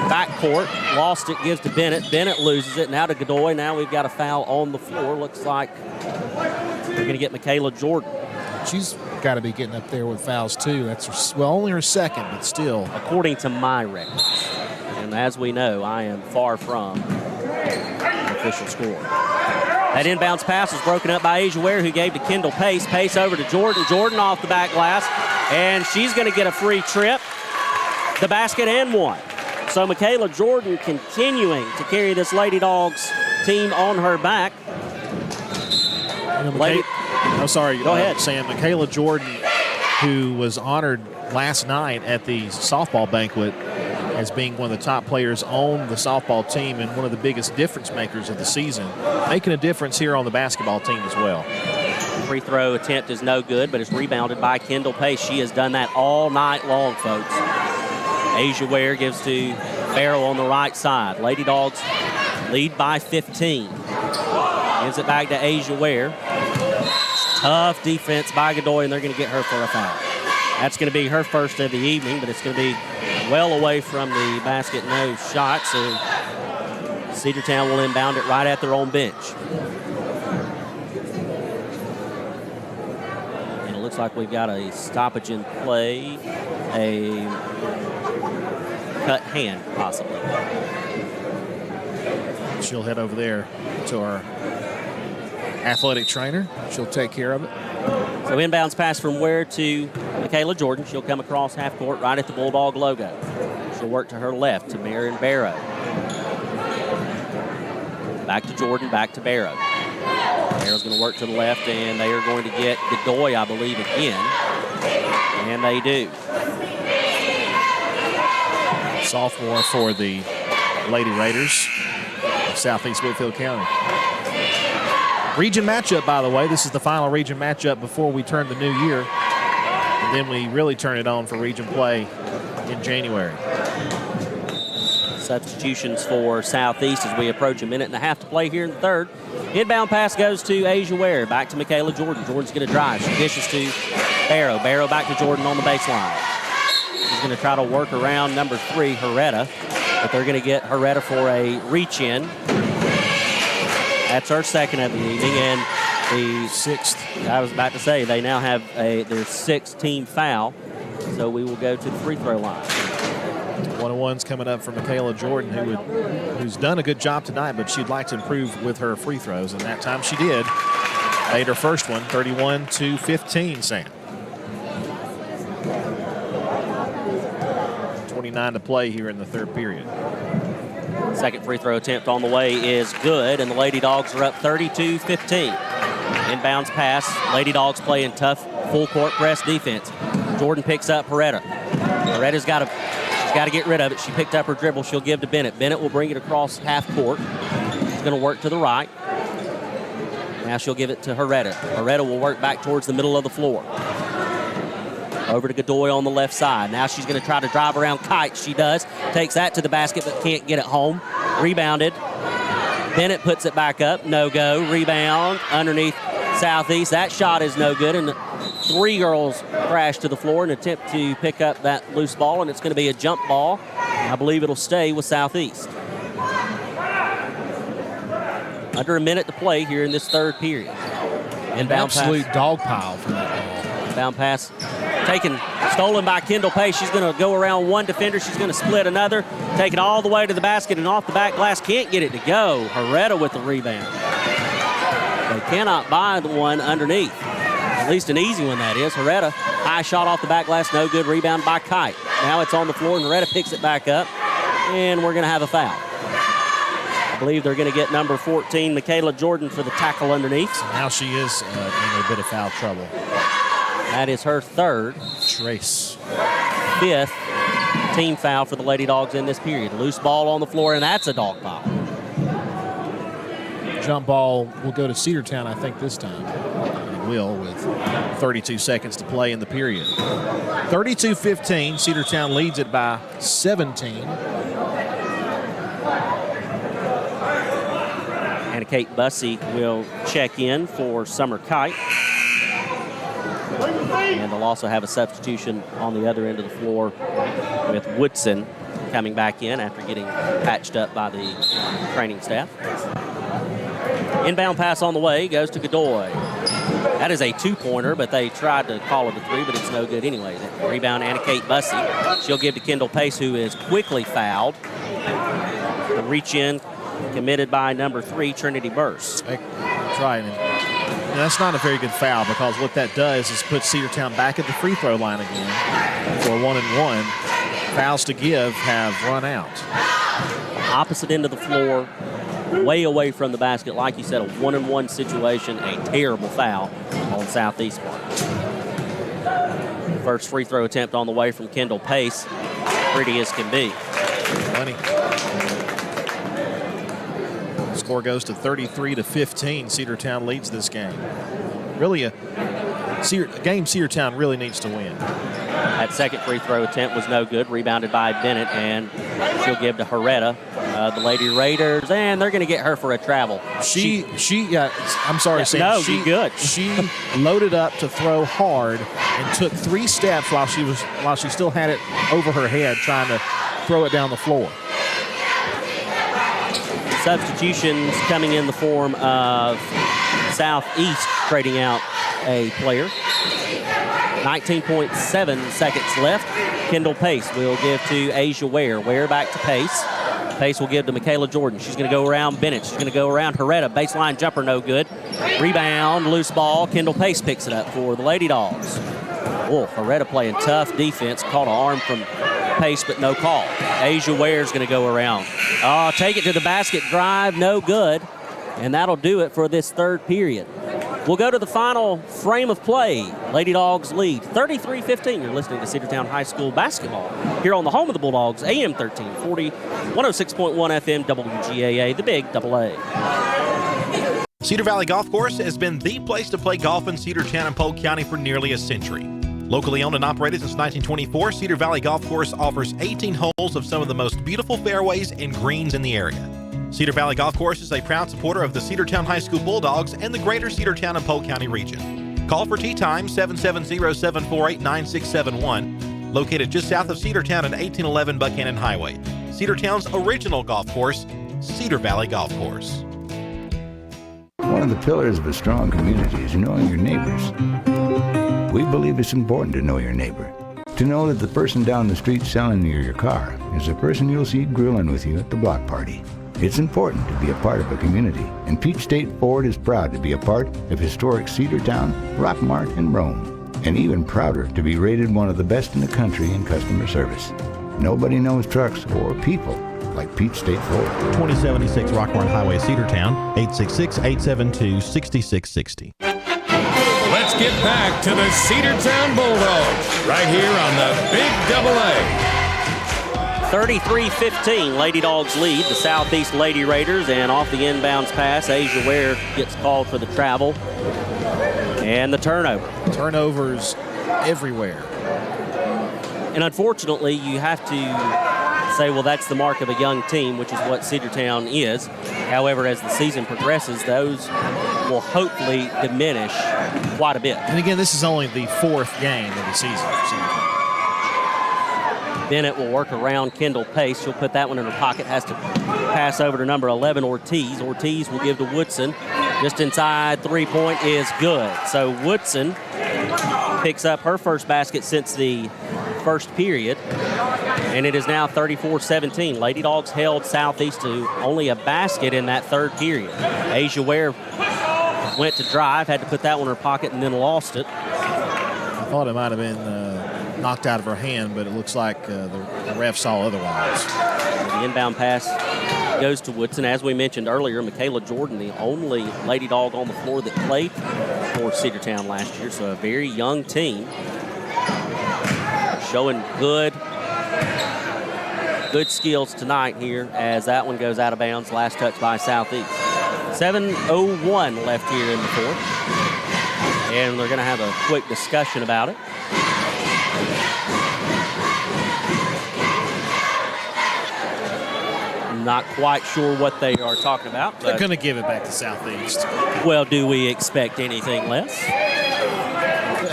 backcourt. Lost it, gives to Bennett. Bennett loses it. Now to Godoy. Now we've got a foul on the floor. Looks like we're going to get Michaela Jordan.
She's got to be getting up there with fouls too. That's only her second, but still.
According to my records. And as we know, I am far from the official score. That inbounds pass was broken up by Asia Ware, who gave to Kendall Pace. Pace over to Jordan. Jordan off the back glass, and she's going to get a free trip. The basket and one. So Michaela Jordan continuing to carry this Lady Dogs team on her back.
Go ahead, Sam. Michaela Jordan, who was honored last night at the softball banquet as being one of the top players on the softball team and one of the biggest difference makers of the season, making a difference here on the basketball team as well.
Free throw attempt is no good, but it's rebounded by Kendall Pace. She has done that all night long, folks. Asia Ware gives to Farrell on the right side. Lady Dogs lead by 15. Gives it back to Asia Ware. Tough defense by Godoy, and they're going to get her for a foul. That's going to be her first of the evening, but it's going to be well away from the basket, no shot, so Cedartown will inbound it right at their own bench. And it looks like we've got a stoppage in play, a cut hand possibly.
She'll head over there to our athletic trainer. She'll take care of it.
So inbounds pass from Ware to Michaela Jordan. She'll come across half court right at the Bulldog logo. She'll work to her left to Marion Barrow. Back to Jordan, back to Barrow. Barrow's going to work to the left, and they are going to get Godoy, I believe, again. And they do.
Sophomore for the Lady Raiders of Southeast Whitfield County. Region matchup, by the way. This is the final region matchup before we turn the new year. And then we really turn it on for region play in January.
Substitutions for Southeast as we approach a minute and a half to play here in the third. Inbound pass goes to Asia Ware. Back to Michaela Jordan. Jordan's going to drive. She dishes to Barrow. Barrow back to Jordan on the baseline. She's going to try to work around number 3, Herrera. But they're going to get Herrera for a reach-in. That's her second of the evening, and the sixth. I was about to say, they now have their 6th team foul, so we will go to the free throw line.
1-on-1's coming up for Michaela Jordan, who's done a good job tonight, but she'd like to improve with her free throws, and that time she did. Made her first one, 31-15, Sam. 29 to play here in the third period.
Second free throw attempt on the way is good, and the Lady Dogs are up 32-15. Inbounds pass. Lady Dogs playing tough full court press defense. Jordan picks up Herrera. Heretta's got to get rid of it. She picked up her dribble. She'll give to Bennett. Bennett will bring it across half court. She's going to work to the right. Now she'll give it to Herrera. Herrera will work back towards the middle of the floor. Over to Godoy on the left side. Now she's going to try to drive around Kite. She does. Takes that to the basket, but can't get it home. Rebounded. Bennett puts it back up. No go. Rebound underneath Southeast. That shot is no good, and 3 girls crash to the floor and attempt to pick up that loose ball, and it's going to be a jump ball. I believe it'll stay with Southeast. Under a minute to play here in this third period. Inbound
absolute
pass.
dog pile for that ball.
Inbound pass stolen by Kendall Pace. She's going to go around one defender. She's going to split another. Take it all the way to the basket and off the back glass. Can't get it to go. Herrera with the rebound. They cannot buy the one underneath. At least an easy one, that is. Herrera, high shot off the back glass. No good. Rebound by Kite. Now it's on the floor, and Herrera picks it back up. And we're going to have a foul. I believe they're going to get number 14, Michaela Jordan, for the tackle underneath.
So now she is in a bit of foul trouble.
That is her third.
Trace.
5th team foul for the Lady Dogs in this period. Loose ball on the floor, and that's a dog foul.
Jump ball will go to Cedartown, I think, this time. It will, with 32 seconds to play in the period. 32-15. Cedartown leads it by 17.
And Kate Bussey will check in for Summer Kite. And they'll also have a substitution on the other end of the floor with Woodson coming back in after getting patched up by the training staff. Inbound pass on the way goes to Godoy. That is a 2-pointer, but they tried to call it a 3, but it's no good anyway. Rebound, Anna Kate Bussey. She'll give to Kendall Pace, who is quickly fouled. The reach in committed by number 3, Trinity Burse.
right. And that's not a very good foul, because what that does is put Cedartown back at the free throw line again for 1-and-1. Fouls to give have run out.
Opposite end of the floor, way away from the basket. Like you said, a 1-and-1 situation, a terrible foul on Southeast part. First free throw attempt on the way from Kendall Pace. Pretty as can be.
Money. Score goes to 33-15. Cedartown leads this game. Really a game Cedartown really needs to win.
That second free throw attempt was no good. Rebounded by Bennett, and she'll give to Herrera. The Lady Raiders, and they're going to get her for a travel.
I'm sorry, Sam.
No, you good.
She loaded up to throw hard and took 3 steps while she still had it over her head, trying to throw it down the floor.
Substitutions coming in the form of Southeast trading out a player. 19.7 seconds left. Kendall Pace will give to Asia Ware. Ware back to Pace. Pace will give to Michaela Jordan. She's going to go around Bennett. She's going to go around Herrera. Baseline jumper, no good. Rebound, loose ball. Kendall Pace picks it up for the Lady Dogs. Oh, Herrera playing tough defense. Caught an arm from Pace, but no call. Asia Ware's going to go around. Oh, take it to the basket. Drive, no good. And that'll do it for this third period. We'll go to the final frame of play. Lady Dogs lead 33-15. You're listening to Cedartown High School basketball here on the home of the Bulldogs, AM 1340, 106.1 FM, WGAA, the Big AA.
Cedar Valley Golf Course has been the place to play golf in Cedartown and Polk County for nearly a century. Locally owned and operated since 1924, Cedar Valley Golf Course offers 18 holes of some of the most beautiful fairways and greens in the area. Cedar Valley Golf Course is a proud supporter of the Cedartown High School Bulldogs and the greater Cedartown and Polk County region. Call for tee time 770-748-9671, located just south of Cedartown at 1811 Buchanan Highway. Cedartown's original golf course, Cedar Valley Golf Course.
One of the pillars of a strong community is knowing your neighbors. We believe it's important to know your neighbor. To know that the person down the street selling you your car is the person you'll see grilling with you at the block party. It's important to be a part of a community, and Peach State Ford is proud to be a part of historic Cedartown, Rockmart, and Rome, and even prouder to be rated one of the best in the country in customer service. Nobody knows trucks or people like Peach State Ford.
2076 Rockmart Highway, Cedartown, 866-872-6660.
Let's get back to the Cedartown Bulldogs right here on the Big AA.
33-15, Lady Dogs lead the Southeast Lady Raiders, and off the inbounds pass, Asia Ware gets called for the travel and the turnover.
Turnovers everywhere.
And unfortunately, you have to say, well, that's the mark of a young team, which is what Cedartown is. However, as the season progresses, those will hopefully diminish quite a bit.
And again, this is only the 4th game of the season for Cedartown.
Bennett will work around Kendall Pace. She'll put that one in her pocket, has to pass over to number 11, Ortiz. Ortiz will give to Woodson. Just inside, three-point is good. So Woodson picks up her first basket since the first period, and it is now 34-17. Lady Dogs held Southeast to only a basket in that third period. Asia Ware went to drive, had to put that one in her pocket, and then lost it.
I thought it might have been knocked out of her hand, but it looks like the ref saw otherwise.
The inbound pass goes to Woodson. As we mentioned earlier, Michaela Jordan, the only Lady Dog on the floor that played for Cedartown last year, so a very young team. Showing good skills tonight here as that one goes out of bounds. Last touch by Southeast. 7:01 left here in the fourth. And they're going to have a quick discussion about it. I'm not quite sure what they are talking about.
They're going to give it back to Southeast.
Well, do we expect anything less?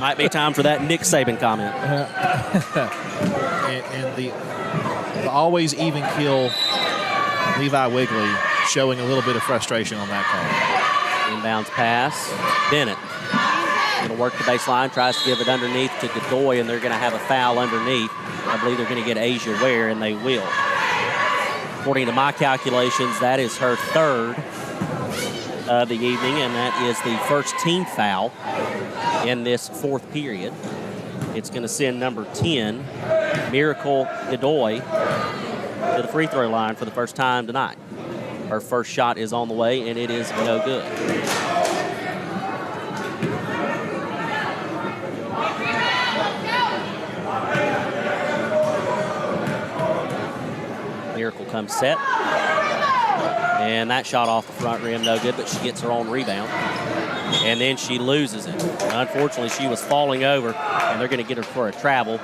Might be time for that Nick Saban comment.
and the always even kill Levi Wigley showing a little bit of frustration on that call.
Inbounds pass. Bennett. Going to work the baseline, tries to give it underneath to Godoy, and they're going to have a foul underneath. I believe they're going to get Asia Ware, and they will. According to my calculations, that is her third. of the evening, and that is the first team foul in this fourth period. It's going to send number 10, Miracle Godoy, to the free throw line for the first time tonight. Her first shot is on the way, and it is no good. Miracle comes set. And that shot off the front rim, no good, but she gets her own rebound. And then she loses it. Unfortunately, she was falling over, and they're going to get her for a travel.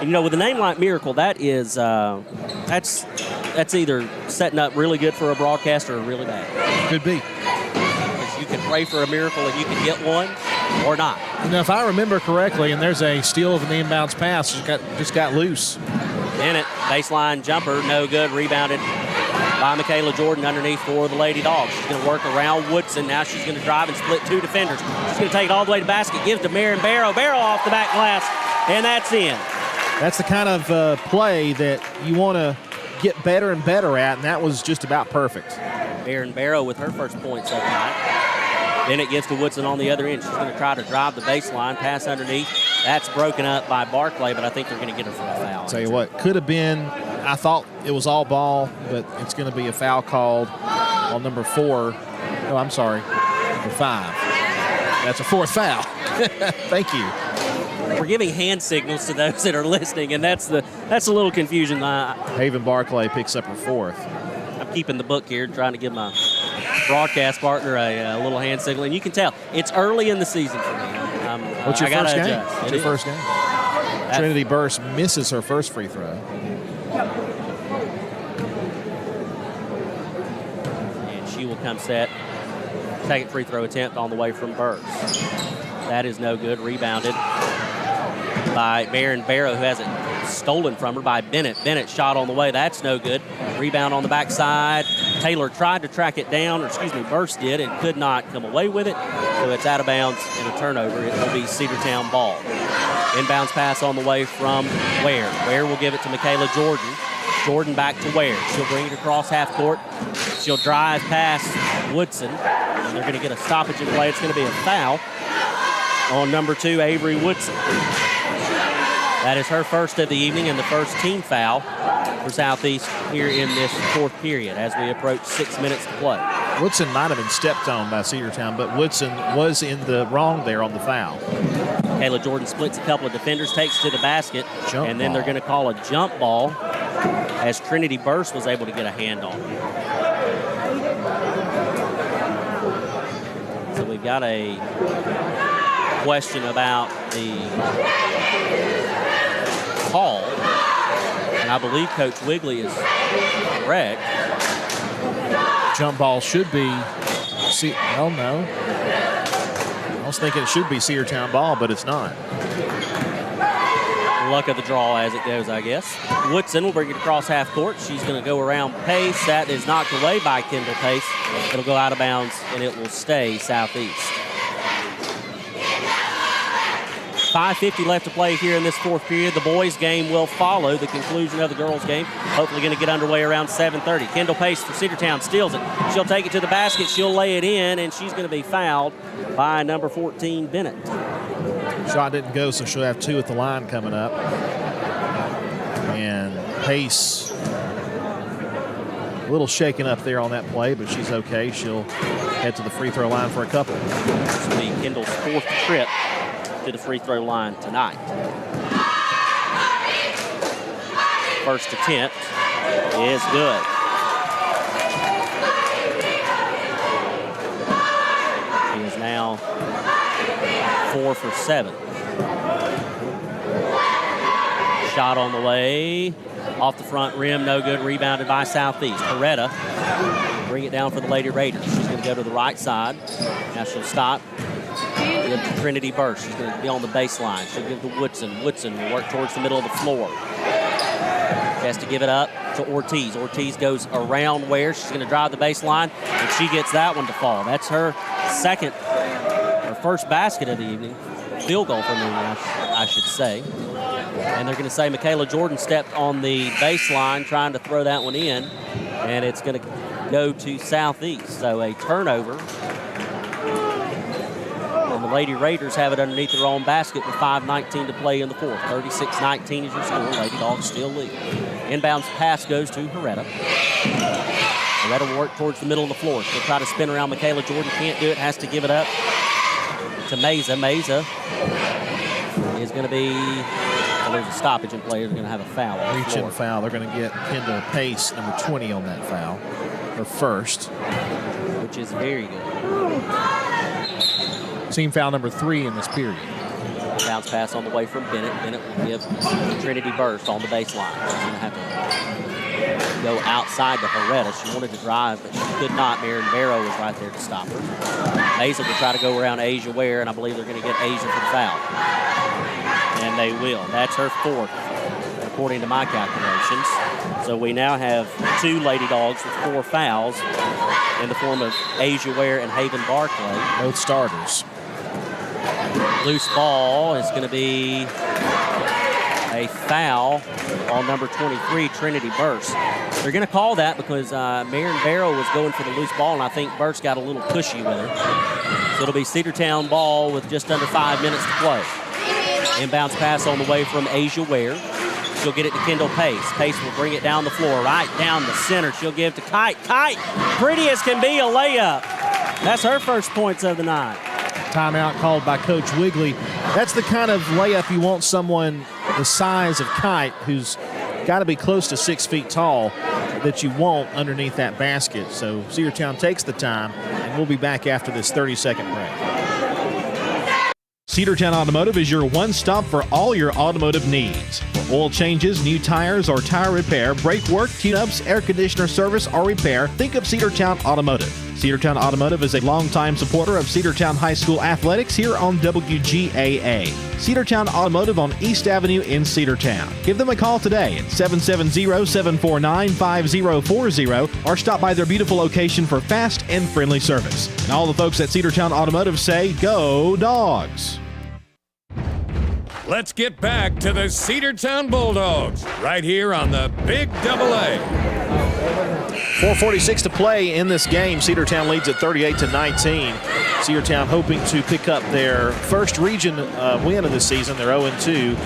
And, with a name like Miracle, that is that's either setting up really good for a broadcaster or really bad.
Could be.
Because you can pray for a miracle and you can get one or not.
Now, if I remember correctly, and there's a steal of an inbounds pass, just got loose.
Bennett, baseline jumper, no good, rebounded by Michaela Jordan underneath for the Lady Dogs. She's going to work around Woodson. Now she's going to drive and split two defenders. She's going to take it all the way to basket, gives to Marin Barrow. Barrow off the back glass, and that's in.
That's the kind of play that you want to get better and better at, and that was just about perfect.
Marin Barrow with her first points of the night. Bennett gets to Woodson on the other end. She's going to try to drive the baseline, pass underneath. That's broken up by Barclay, but I think they're going to get her for a foul.
Tell you what, could have been, I thought it was all ball, but it's going to be a foul called on number 4. No, I'm sorry, number 5. That's a fourth foul. Thank you.
We're giving hand signals to those that are listening, and that's a little confusion.
Haven Barclay picks up her fourth.
I'm keeping the book here, trying to give my broadcast partner a little hand signal, and you can tell it's early in the season for me.
What's your first game?
What's
your first game? Trinity Burst misses her first free throw.
And she will come set. Second free throw attempt on the way from Burst. That is no good. Rebounded by Marin Barrow, who has it stolen from her by Bennett. Bennett shot on the way. That's no good. Rebound on the backside. Taylor tried to track it down, Burst did, and could not come away with it. So it's out of bounds and a turnover. It will be Cedartown ball. Inbounds pass on the way from Ware. Ware will give it to Michaela Jordan. Jordan back to Ware. She'll bring it across half court. She'll drive past Woodson. And they're going to get a stoppage in play. It's going to be a foul on number 2, Avery Woodson. That is her first of the evening and the first team foul for Southeast here in this fourth period as we approach 6 minutes to play.
Woodson might have been stepped on by Cedartown, but Woodson was in the wrong there on the foul.
Kayla Jordan splits a couple of defenders, takes to the basket, and then they're going to call a jump ball as Trinity Burst was able to get a hand on it. So we've got a question about the call, and I believe Coach Wigley is correct.
Jump ball should be, no. I was thinking it should be Cedartown ball, but it's not.
Luck of the draw as it goes, I guess. Woodson will bring it across half court. She's going to go around Pace. That is knocked away by Kendall Pace. It'll go out of bounds, and it will stay Southeast. 5:50 left to play here in this fourth period. The boys' game will follow the conclusion of the girls' game. Hopefully going to get underway around 7:30. Kendall Pace for Cedartown steals it. She'll take it to the basket. She'll lay it in, and she's going to be fouled by number 14, Bennett.
Shot didn't go, so she'll have 2 at the line coming up. And Pace, a little shaken up there on that play, but she's okay. She'll head to the free throw line for a couple.
This will be Kendall's 4th trip to the free throw line tonight. First attempt is good. She is now 4 for 7. Shot on the way, off the front rim, no good. Rebounded by Southeast. Coretta bring it down for the Lady Raiders. She's going to go to the right side. Now she'll stop. Give to Trinity Burst. She's going to be on the baseline. She'll give to Woodson. Woodson will work towards the middle of the floor. She has to give it up to Ortiz. Ortiz goes around Ware. She's going to drive the baseline, and she gets that one to fall. That's her first basket of the evening. Field goal for me, I should say. And they're going to say Michaela Jordan stepped on the baseline trying to throw that one in, and it's going to go to Southeast. So a turnover Lady Raiders have it underneath their own basket with 5:19 to play in the fourth. 36-19 is your score. Lady Dogs still lead. Inbounds pass goes to Herrera. Herrera will work towards the middle of the floor. She'll try to spin around Michaela Jordan. Can't do it. Has to give it up to Meza. Meza is going to be, well, there's a stoppage in play. They're going to have a foul.
Reach and foul. They're going to get Kendall Pace, number 20, on that foul. Her first.
Which is very good.
Team foul number 3 in this period.
Bounce pass on the way from Bennett. Bennett will give Trinity Burst on the baseline. She's going to have to go outside to Herrera. She wanted to drive, but she could not. Marion Barrow was right there to stop her. Meza will try to go around Asia Ware, and I believe they're going to get Asia for the foul. And they will. That's her fourth, according to my calculations. So we now have 2 Lady Dogs with 4 fouls in the form of Asia Ware and Haven Barclay.
Both starters.
Loose ball is going to be a foul on number 23, Trinity Burst. They're going to call that because Marion Barrow was going for the loose ball, and I think Burst got a little pushy with her. So it'll be Cedartown ball with just under 5 minutes to play. Inbounds pass on the way from Asia Ware. She'll get it to Kendall Pace. Pace will bring it down the floor, right down the center. She'll give it to Kite. Kite, pretty as can be, a layup. That's her first points of the night.
Timeout called by Coach Wigley. That's the kind of layup you want someone the size of Kite, who's got to be close to 6 feet tall, that you want underneath that basket. So Cedartown takes the time, and we'll be back after this 30-second break.
Cedartown Automotive is your one-stop for all your automotive needs. For oil changes, new tires, or tire repair, brake work, tune-ups, air conditioner service, or repair, think of Cedartown Automotive. Cedartown Automotive is a longtime supporter of Cedartown High School athletics here on WGAA. Cedartown Automotive on East Avenue in Cedartown. Give them a call today at 770-749-5040 or stop by their beautiful location for fast and friendly service. And all the folks at Cedartown Automotive say, go Dogs!
Let's get back to the Cedartown Bulldogs right here on the Big AA.
4:46 to play in this game. Cedartown leads at 38-19. Cedartown hoping to pick up their first region win of the season. They're 0-2.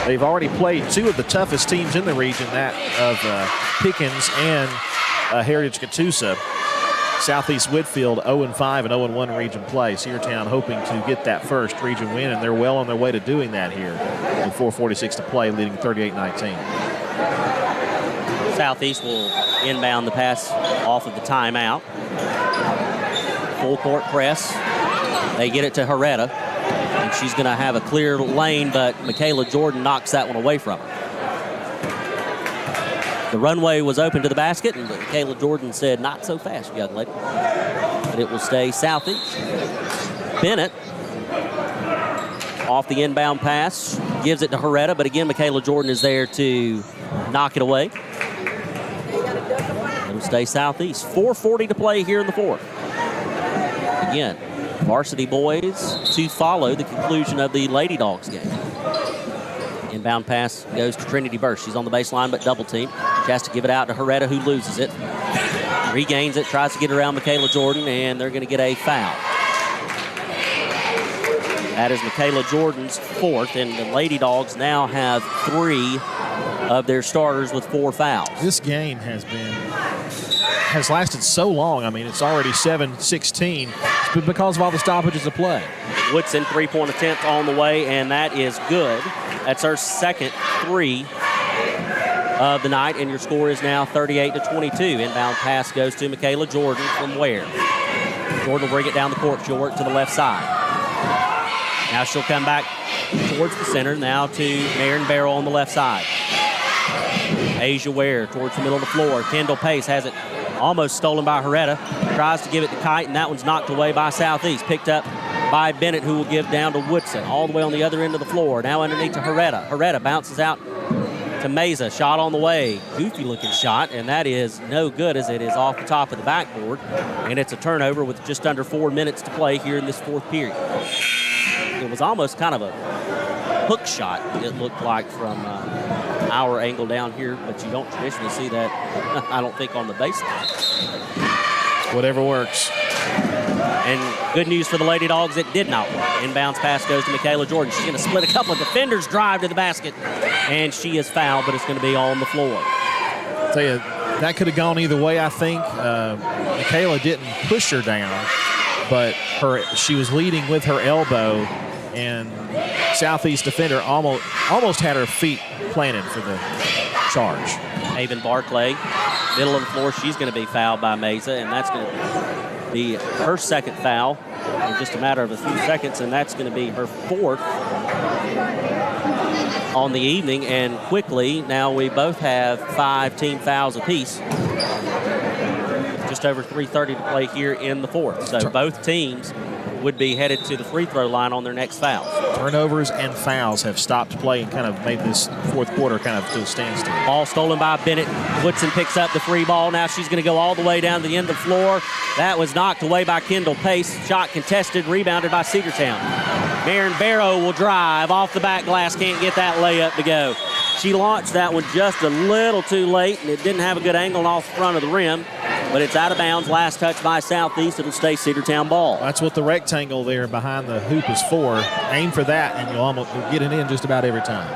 They've already played 2 of the toughest teams in the region, that of Pickens and Heritage Catoosa. Southeast Whitfield 0-5 and 0-1 region play. Cedartown hoping to get that first region win, and they're well on their way to doing that here with 4:46 to play, leading 38-19.
Southeast will inbound the pass off of the timeout. Full court press. They get it to Herrera, and she's going to have a clear lane, but Michaela Jordan knocks that one away from her. The runway was open to the basket, and Michaela Jordan said, not so fast, young lady. But it will stay Southeast. Bennett, off the inbound pass, gives it to Herrera, but again, Michaela Jordan is there to knock it away. It'll stay Southeast. 4:40 to play here in the fourth. Again, varsity boys to follow the conclusion of the Lady Dogs game. Inbound pass goes to Trinity Burst. She's on the baseline, but double team. She has to give it out to Herrera, who loses it. Regains it, tries to get around Michaela Jordan, and they're going to get a foul. That is Michaela Jordan's fourth, and the Lady Dogs now have 3 of their starters with 4 fouls.
This game has lasted so long. I mean, it's already 7-16 because of all the stoppages of play.
Woodson, 3-point attempt on the way, and that is good. That's her second 3 of the night, and your score is now 38-22. Inbound pass goes to Michaela Jordan from Ware. Jordan will bring it down the court. She'll work to the left side. Now she'll come back towards the center, now to Marion Barrow on the left side. Asia Ware towards the middle of the floor. Kendall Pace has it almost stolen by Herrera. Tries to give it to Kite, and that one's knocked away by Southeast. Picked up by Bennett, who will give down to Woodson. All the way on the other end of the floor. Now underneath to Herrera. Herrera bounces out to Meza. Shot on the way. Goofy looking shot, and that is no good as it is off the top of the backboard. And it's a turnover with just under 4 minutes to play here in this fourth period. It was almost kind of a hook shot, it looked like, from our angle down here, but you don't traditionally see that, I don't think, on the baseline.
Whatever works.
And good news for the Lady Dogs, it did not work. Inbounds pass goes to Michaela Jordan. She's going to split a couple of defenders, drive to the basket, and she is fouled, but it's going to be on the floor.
I'll tell you, that could have gone either way, I think. Michaela didn't push her down, but she was leading with her elbow, and Southeast defender almost had her feet planted for the charge.
Haven Barclay, middle of the floor. She's going to be fouled by Mesa, and that's going to be her second foul in just a matter of a few seconds, and that's going to be her fourth on the evening. And quickly, now we both have 5 team fouls apiece. Just over 3:30 to play here in the fourth. So both teams would be headed to the free throw line on their next fouls.
Turnovers and fouls have stopped play and kind of made this fourth quarter kind of to a standstill.
Ball stolen by Bennett. Woodson picks up the free ball. Now she's going to go all the way down to the end of the floor. That was knocked away by Kendall Pace. Shot contested, rebounded by Cedartown. Maren Barrow will drive off the back glass. Can't get that layup to go. She launched that one just a little too late, and it didn't have a good angle off the front of the rim. But it's out of bounds. Last touch by Southeast. It'll stay Cedartown ball.
That's what the rectangle there behind the hoop is for. Aim for that, and you'll get it in just about every time.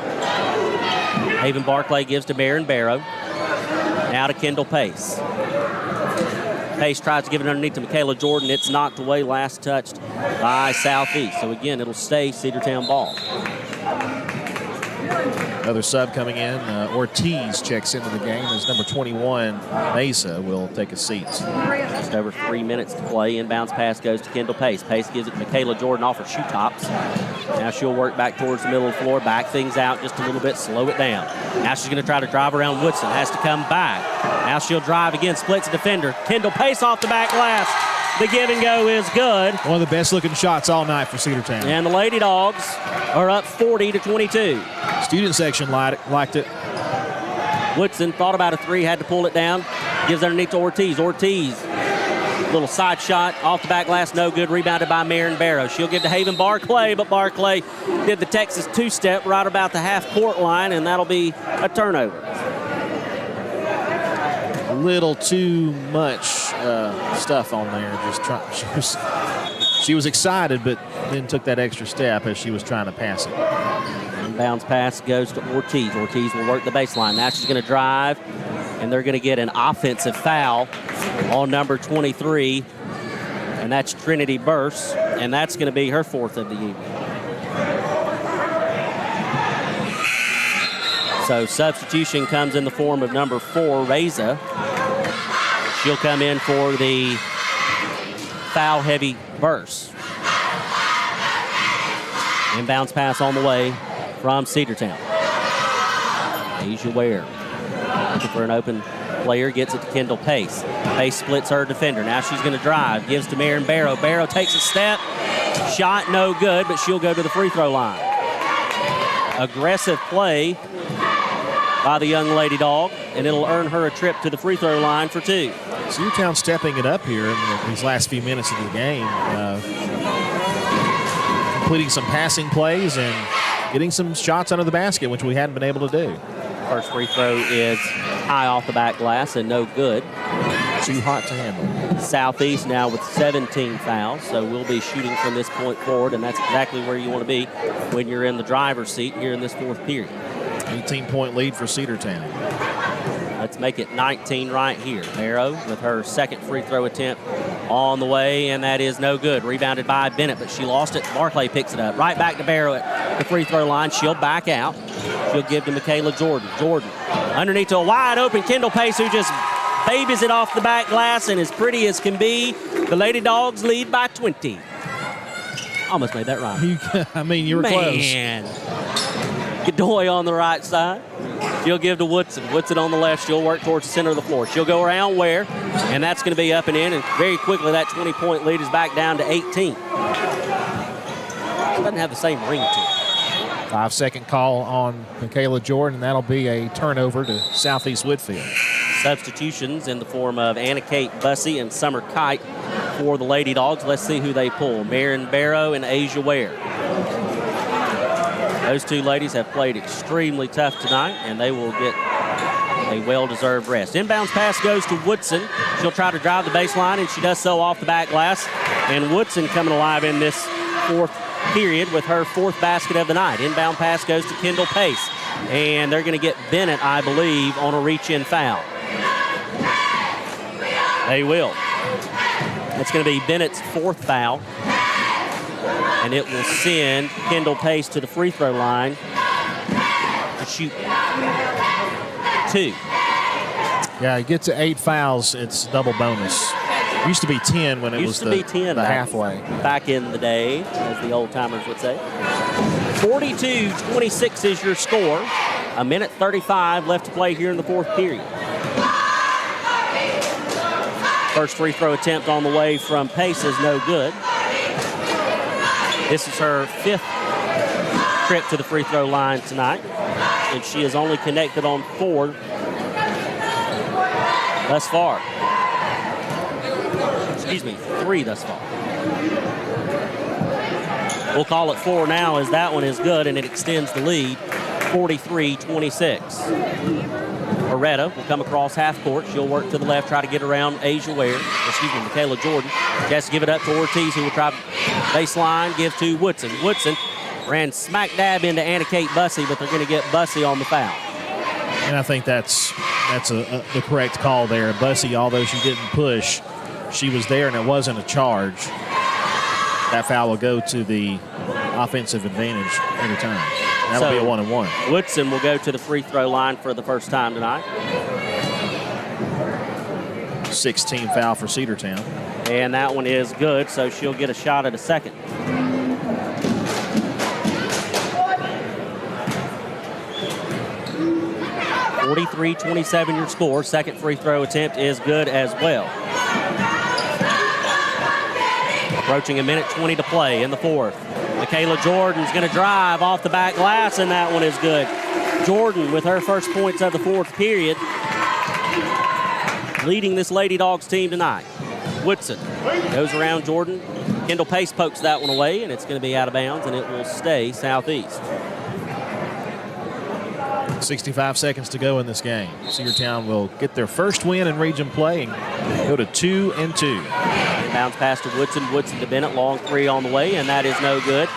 Haven Barclay gives to Maren Barrow. Now to Kendall Pace. Pace tries to give it underneath to Michaela Jordan. It's knocked away. Last touched by Southeast. So again, it'll stay Cedartown ball.
Another sub coming in. Ortiz checks into the game as number 21, Mesa, will take a seat.
Just over 3 minutes to play. Inbounds pass goes to Kendall Pace. Pace gives it to Michaela Jordan off her shoe tops. Now she'll work back towards the middle of the floor, back things out just a little bit, slow it down. Now she's going to try to drive around Woodson. Has to come back. Now she'll drive again, splits a defender. Kendall Pace off the back glass. The give and go is good.
One of the best looking shots all night for Cedartown.
And the Lady Dogs are up 40-22.
Student section liked it.
Woodson thought about a three, had to pull it down. Gives underneath to Ortiz. Ortiz, little side shot off the back glass, no good. Rebounded by Maren Barrow. She'll give to Haven Barclay, but Barclay did the Texas two-step right about the half-court line, and that'll be a turnover.
A little too much stuff on there. She was excited, but then took that extra step as she was trying to pass it.
Inbounds pass goes to Ortiz. Ortiz will work the baseline. Now she's going to drive, and they're going to get an offensive foul on number 23, and that's Trinity Burse, and that's going to be her fourth of the evening. So substitution comes in the form of number 4, Reza. She'll come in for the foul-heavy Burse. Inbounds pass on the way from Cedartown. Asia Ware looking for an open player, gets it to Kendall Pace. Pace splits her defender. Now she's going to drive, gives to Maren Barrow. Barrow takes a step, shot no good, but she'll go to the free throw line. Aggressive play by the young Lady Dog, and it'll earn her a trip to the free throw line for 2.
Cedartown stepping it up here in these last few minutes of the game. Completing some passing plays and getting some shots under the basket, which we hadn't been able to do.
First free throw is high off the back glass and no good.
Too hot to handle.
Southeast now with 17 fouls, so we'll be shooting from this point forward, and that's exactly where you want to be when you're in the driver's seat here in this fourth period.
18-point lead for Cedartown.
Let's make it 19 right here. Barrow with her second free throw attempt on the way, and that is no good. Rebounded by Bennett, but she lost it. Barclay picks it up. Right back to Barrow at the free throw line. She'll back out. She'll give to Michaela Jordan. Jordan underneath to a wide open Kendall Pace, who just babies it off the back glass, and as pretty as can be, the Lady Dogs lead by 20. Almost made that right.
You were close.
Man. Godoy on the right side. She'll give to Woodson. Woodson on the left. She'll work towards the center of the floor. She'll go around Ware, and that's going to be up and in. And very quickly, that 20-point lead is back down to 18. It doesn't have the same ring to it.
5-second call on Michaela Jordan. That'll be a turnover to Southeast Whitfield.
Substitutions in the form of Anna Kate Bussey and Summer Kite for the Lady Dogs. Let's see who they pull. Maren Barrow and Asia Ware. Those two ladies have played extremely tough tonight, and they will get a well-deserved rest. Inbounds pass goes to Woodson. She'll try to drive the baseline, and she does so off the back glass. And Woodson coming alive in this fourth period with her fourth basket of the night. Inbound pass goes to Kendall Pace. And they're going to get Bennett, I believe, on a reach-in foul. They will. It's going to be Bennett's fourth foul. And it will send Kendall Pace to the free throw line to shoot 2.
Yeah, you get to 8 fouls, it's double bonus. It used to be 10 when it was the halfway.
Back in the day, as the old timers would say. 42-26 is your score. 1:35 left to play here in the fourth period. First free throw attempt on the way from Pace is no good. This is her 5th trip to the free throw line tonight, and she is only connected on 4 thus far. Excuse me, 3 thus far. We'll call it 4 now as that one is good, and it extends the lead, 43-26. Beretta will come across half court. She'll work to the left, try to get around Michaela Jordan. She has to give it up to Ortiz, who will try baseline, give to Woodson. Woodson ran smack dab into Anna Kate Bussey, but they're going to get Bussey on the foul.
And I think that's the correct call there. Bussey, although she didn't push, she was there and it wasn't a charge. That foul will go to the offensive advantage every time. That'll be a 1-and-1.
Woodson will go to the free throw line for the first time tonight.
16 foul for Cedartown.
And that one is good, so she'll get a shot at a second. (43-27) your score. Second free throw attempt is good as well. Approaching 1:20 to play in the fourth. Michaela Jordan's going to drive off the back glass, and that one is good. Jordan with her first points of the fourth period, leading this Lady Dogs team tonight. Woodson goes around Jordan. Kendall Pace pokes that one away, and it's going to be out of bounds, and it will stay southeast.
65 seconds to go in this game. Cedartown will get their first win in region play and go to 2-2.
Bounce pass to Woodson. Woodson to Bennett. Long 3 on the way, and that is no good.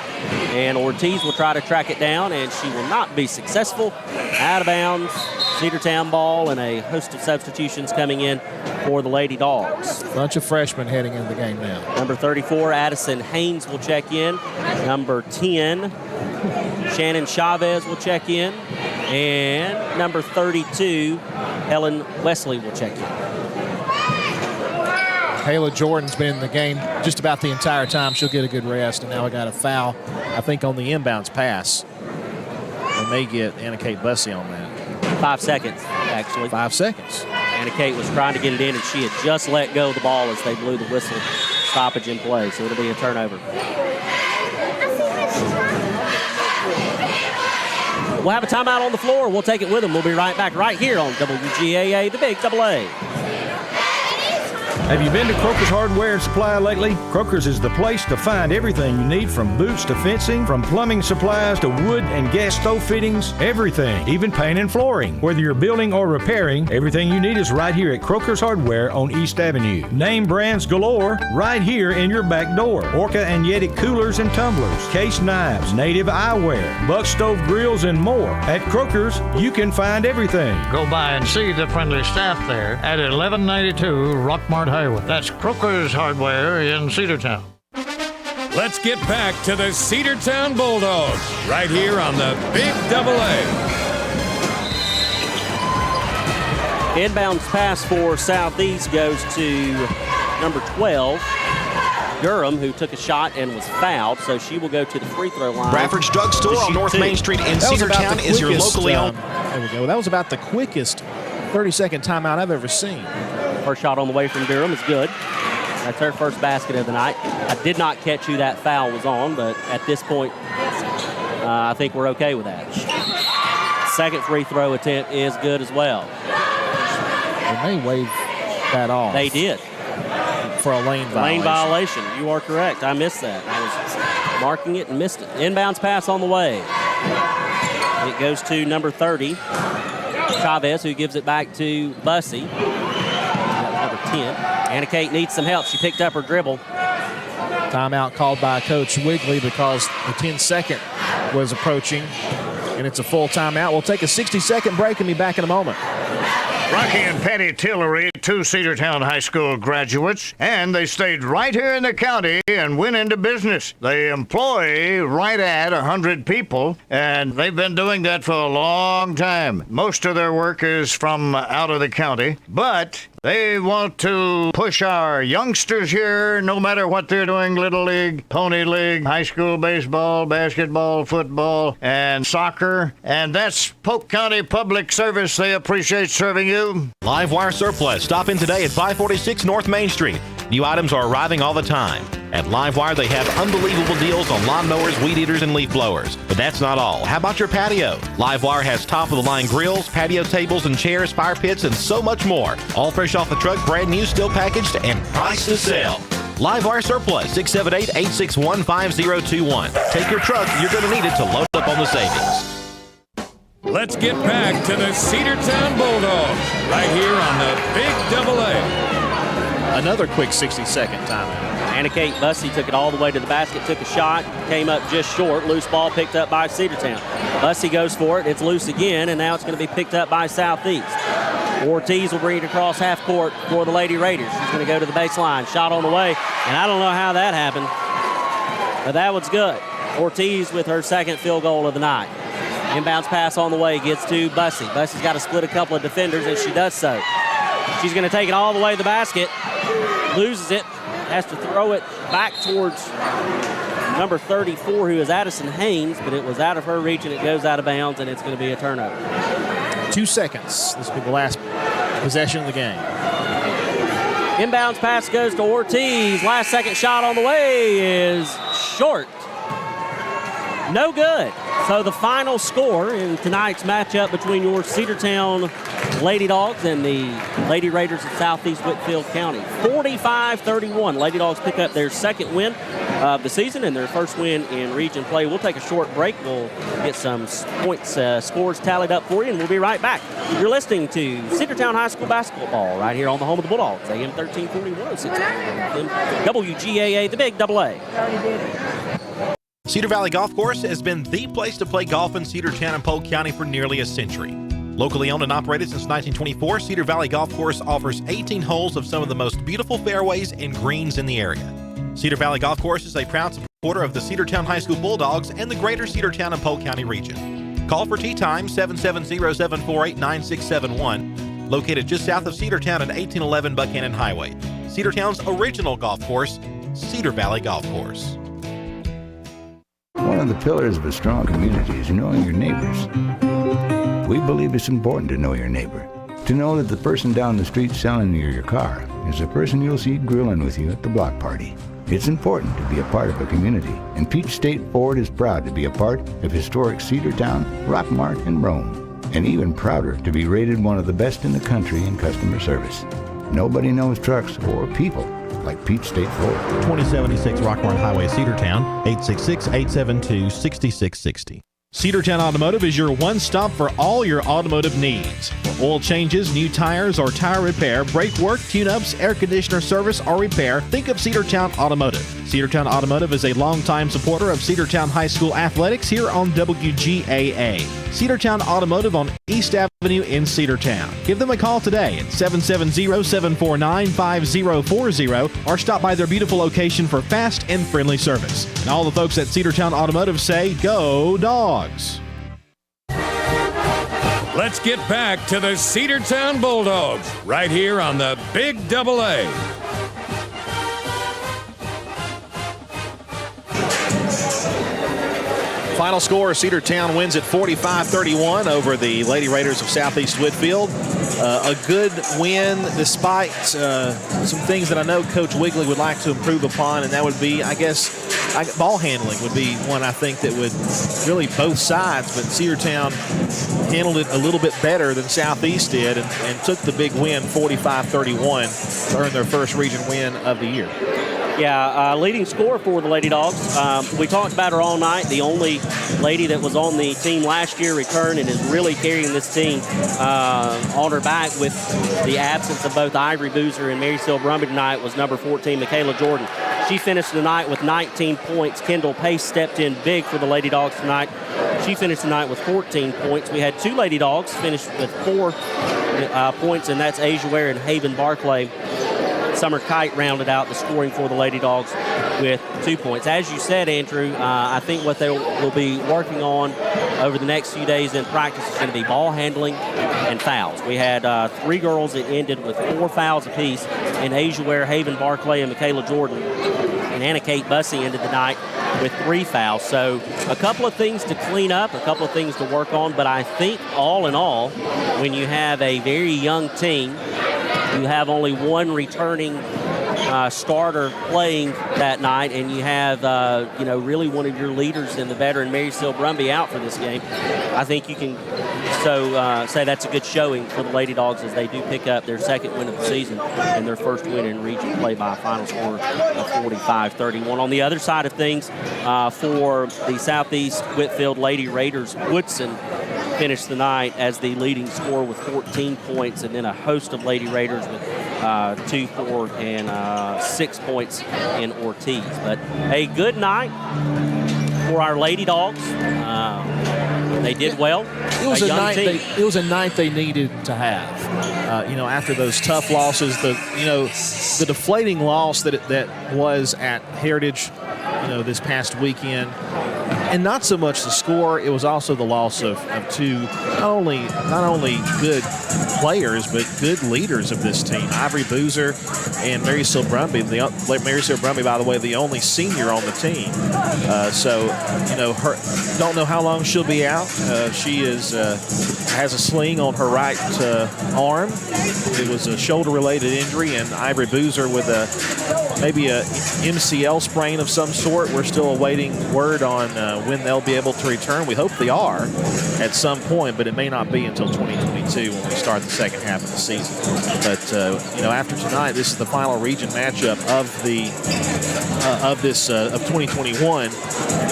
And Ortiz will try to track it down, and she will not be successful. Out of bounds. Cedartown ball, and a host of substitutions coming in for the Lady Dogs.
Bunch of freshmen heading into the game now.
Number 34, Addison Haynes will check in. Number 10, Shannon Chavez will check in. And number 32, Helen Wesley will check in.
Michaela Jordan's been in the game just about the entire time. She'll get a good rest, and now we got a foul, I think, on the inbounds pass. They may get Anna Kate Bussey on that.
5 seconds, actually.
5 seconds.
Anna Kate was trying to get it in, and she had just let go of the ball as they blew the whistle. Stoppage in play, so it'll be a turnover. We'll have a timeout on the floor. We'll take it with them. We'll be right back right here on WGAA, the Big AA.
Have you been to Croker's Hardware and Supply lately? Croker's is the place to find everything you need, from boots to fencing, from plumbing supplies to wood and gas stove fittings, everything, even paint and flooring. Whether you're building or repairing, everything you need is right here at Croker's Hardware on East Avenue. Name brands galore right here in your back door. Orca and Yeti coolers and tumblers, case knives, native eyewear, buck stove grills, and more. At Croker's, you can find everything.
Go by and see the friendly staff there at 1192 Rockmart Highway. That's Croker's Hardware in Cedartown.
Let's get back to the Cedartown Bulldogs right here on the Big AA.
Inbounds pass for Southeast goes to number 12, Durham, who took a shot and was fouled, so she will go to the free throw line.
Bradford's Drug Store on North Main Street in Cedartown is your locally owned.
There we go. That was about the quickest 30-second timeout I've ever seen.
First shot on the way from Durham is good. That's her first basket of the night. I did not catch who that foul was on, but at this point, I think we're okay with that. Second free throw attempt is good as well.
They may wave that off.
They did.
For a lane violation.
Lane violation. You are correct. I missed that. I was marking it and missed it. Inbounds pass on the way. It goes to number 30, Chavez, who gives it back to Bussey. Number 10. Anna Kate needs some help. She picked up her dribble.
Timeout called by Coach Wigley because the 10-second was approaching, and it's a full timeout. We'll take a 60-second break and be back in a moment.
Rocky and Patty Tillery, two Cedartown High School graduates, and they stayed right here in the county and went into business. They employ right at 100 people, and they've been doing that for a long time. Most of their work is from out of the county, but they want to push our youngsters here, no matter what they're doing, Little League, Pony League, high school baseball, basketball, football, and soccer. And that's Polk County Public Service. They appreciate serving you.
Livewire Surplus. Stop in today at 546 North Main Street. New items are arriving all the time. At Livewire, they have unbelievable deals on lawnmowers, weed eaters, and leaf blowers. But that's not all. How about your patio? Livewire has top-of-the-line grills, patio tables and chairs, fire pits, and so much more. All fresh off the truck, brand new, still packaged, and priced to sell. Livewire Surplus, 678-861-5021. Take your truck. You're going to need it to load up on the savings.
Let's get back to the Cedartown Bulldogs right here on the Big AA.
Another quick 60-second timeout.
Anna Kate Bussey took it all the way to the basket, took a shot, came up just short. Loose ball picked up by Cedartown. Bussey goes for it. It's loose again, and now it's going to be picked up by Southeast. Ortiz will bring it across half court for the Lady Raiders. She's going to go to the baseline. Shot on the way, and I don't know how that happened, but that was good. Ortiz with her second field goal of the night. Inbounds pass on the way, gets to Bussey. Bussey's got to split a couple of defenders, and she does so. She's going to take it all the way to the basket, loses it, has to throw it back towards number 34, who is Addison Haynes, but it was out of her reach, and it goes out of bounds, and it's going to be a turnover.
2 seconds. This will be the last possession of the game.
Inbounds pass goes to Ortiz. Last second shot on the way is short. No good. So the final score in tonight's matchup between your Cedartown Lady Dogs and the Lady Raiders of Southeast Whitfield County, 45-31. Lady Dogs pick up their second win of the season and their first win in region play. We'll take a short break. We'll get some points, scores tallied up for you, and we'll be right back. You're listening to Cedartown High School basketball right here on the home of the Bulldogs, AM 1340, 106, WGAA, the Big AA.
Cedar Valley Golf Course has been the place to play golf in Cedartown and Polk County for nearly a century. Locally owned and operated since 1924, Cedar Valley Golf Course offers 18 holes of some of the most beautiful fairways and greens in the area. Cedar Valley Golf Course is a proud supporter of the Cedartown High School Bulldogs and the greater Cedartown and Polk County region. Call for tee time 770-748-9671, located just south of Cedartown at 1811 Buchanan Highway. Cedartown's original golf course, Cedar Valley Golf Course.
One of the pillars of a strong community is knowing your neighbors. We believe it's important to know your neighbor. To know that the person down the street selling you your car is the person you'll see grilling with you at the block party. It's important to be a part of a community, and Peach State Ford is proud to be a part of historic Cedartown, Rockmart, and Rome, and even prouder to be rated one of the best in the country in customer service. Nobody knows trucks or people like Peach State Ford.
2076 Rockmart Highway, Cedartown, 866-872-6660. Cedartown Automotive is your one-stop for all your automotive needs. For oil changes, new tires, or tire repair, brake work, tune-ups, air conditioner service, or repair, think of Cedartown Automotive. Cedartown Automotive is a longtime supporter of Cedartown High School athletics here on WGAA. Cedartown Automotive on East Avenue in Cedartown. Give them a call today at 770-749-5040 or stop by their beautiful location for fast and friendly service. And all the folks at Cedartown Automotive say, go Dogs!
Let's get back to the Cedartown Bulldogs right here on the Big AA.
Final score, Cedartown wins at 45-31 over the Lady Raiders of Southeast Whitfield. A good win despite some things that I know Coach Wigley would like to improve upon, and that would be, I guess, ball handling would be one I think that would really both sides, but Cedartown handled it a little bit better than Southeast did and took the big win 45-31 to earn their first region win of the year.
Yeah, leading scorer for the Lady Dogs. We talked about her all night. The only lady that was on the team last year returned and is really carrying this team on her back with the absence of both Ivory Boozer and Mary Sil Brumby tonight was number 14, Michaela Jordan. She finished the night with 19 points. Kendall Pace stepped in big for the Lady Dogs tonight. She finished the night with 14 points. We had 2 Lady Dogs finish with 4 points, and that's Asia Ware and Haven Barclay. Summer Kite rounded out the scoring for the Lady Dogs with 2 points. As you said, Andrew, I think what they will be working on over the next few days in practice is going to be ball handling and fouls. We had 3 girls that ended with 4 fouls apiece in Asia Ware, Haven Barclay, and Michaela Jordan. And Anna Kate Bussey ended the night with 3 fouls. So a couple of things to clean up, a couple of things to work on. But I think all in all, when you have a very young team, you have only 1 returning starter playing that night, and you have, really one of your leaders in the veteran Mary Sil Brumby out for this game. I think you can say that's a good showing for the Lady Dogs as they do pick up their 2nd win of the season and their 1st win in region play by a final score of 45-31. On the other side of things, for the Southeast Whitfield Lady Raiders, Woodson finished the night as the leading scorer with 14 points, and then a host of Lady Raiders with 2, 4, and 6 points in Ortiz. But a good night for our Lady Dogs. They did well.
It was a night they needed to have. After those tough losses, the deflating loss that was at Heritage, this past weekend. And not so much the score, it was also the loss of 2 not only good players, but good leaders of this team. Ivory Boozer and Mary Sil Brumby. Mary Sil Brumby, by the way, the only senior on the team. Don't know how long she'll be out. She has a sling on her right arm. It was a shoulder-related injury, and Ivory Boozer with maybe a MCL sprain of some sort. We're still awaiting word on when they'll be able to return. We hope they are at some point, but it may not be until 2022 when we start the second half of the season. But after tonight, this is the final region matchup of 2021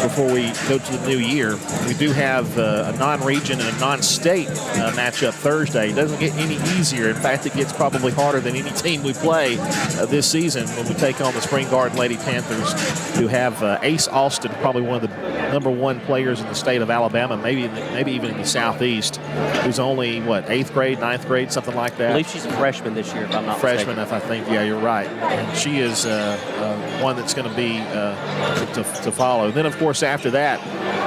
before we go to the new year. We do have a non-region and a non-state matchup Thursday. It doesn't get any easier. In fact, it gets probably harder than any team we play this season when we take on the Spring Garden Lady Panthers, who have Ace Austin, probably one of the number 1 players in the state of Alabama, maybe even in the Southeast, who's only, 8th grade, 9th grade, something like that.
I believe she's a freshman this year, if I'm not
freshman,
mistaken.
if I think, yeah, you're right. And she is one that's going to be to follow. Then, of course, after that,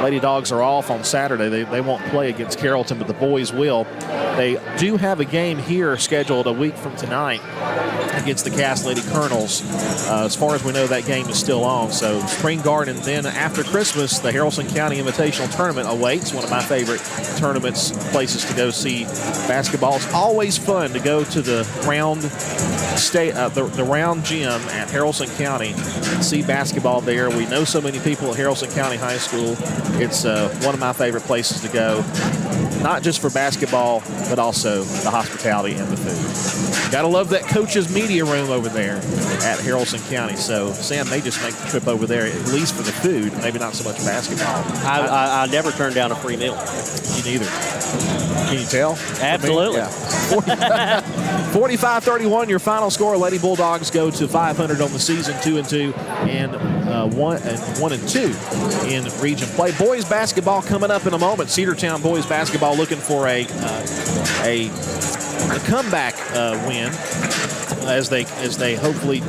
Lady Dogs are off on Saturday. They won't play against Carrollton, but the boys will. They do have a game here scheduled a week from tonight against the Cass Lady Colonels. As far as we know, that game is still on. So Spring Garden, then after Christmas, the Haralson County Invitational Tournament awaits. One of my favorite tournaments, places to go see basketball. It's always fun to go to the round the round gym at Haralson County and see basketball there. We know so many people at Haralson County High School. It's one of my favorite places to go, not just for basketball, but also the hospitality and the food. Gotta love that coach's media room over there at Haralson County. So Sam may just make the trip over there, at least for the food, maybe not so much basketball.
I never turned down a free meal.
You neither. Can you tell?
Absolutely.
Yeah. 45-31, your final score. Lady Bulldogs go to 500 on the season, 2-2, and 1-2 in region play. Boys basketball coming up in a moment. Cedartown boys basketball looking for a comeback win as they hopefully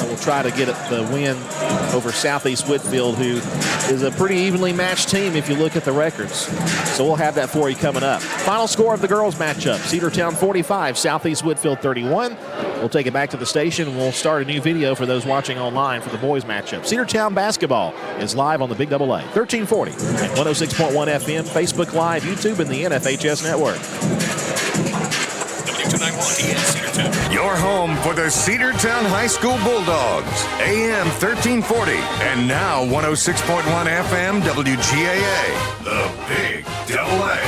will try to get the win over Southeast Whitfield, who is a pretty evenly matched team if you look at the records. So we'll have that for you coming up. Final score of the girls matchup: Cedartown 45, Southeast Whitfield 31. We'll take it back to the station, and we'll start a new video for those watching online for the boys matchup. Cedartown basketball is live on the Big AA, 1340 and 106.1 FM, Facebook Live, YouTube, and the NFHS Network.
W291 in Cedartown. Your home for the Cedartown High School Bulldogs. AM 1340 and now 106.1 FM WGAA. The Big AA.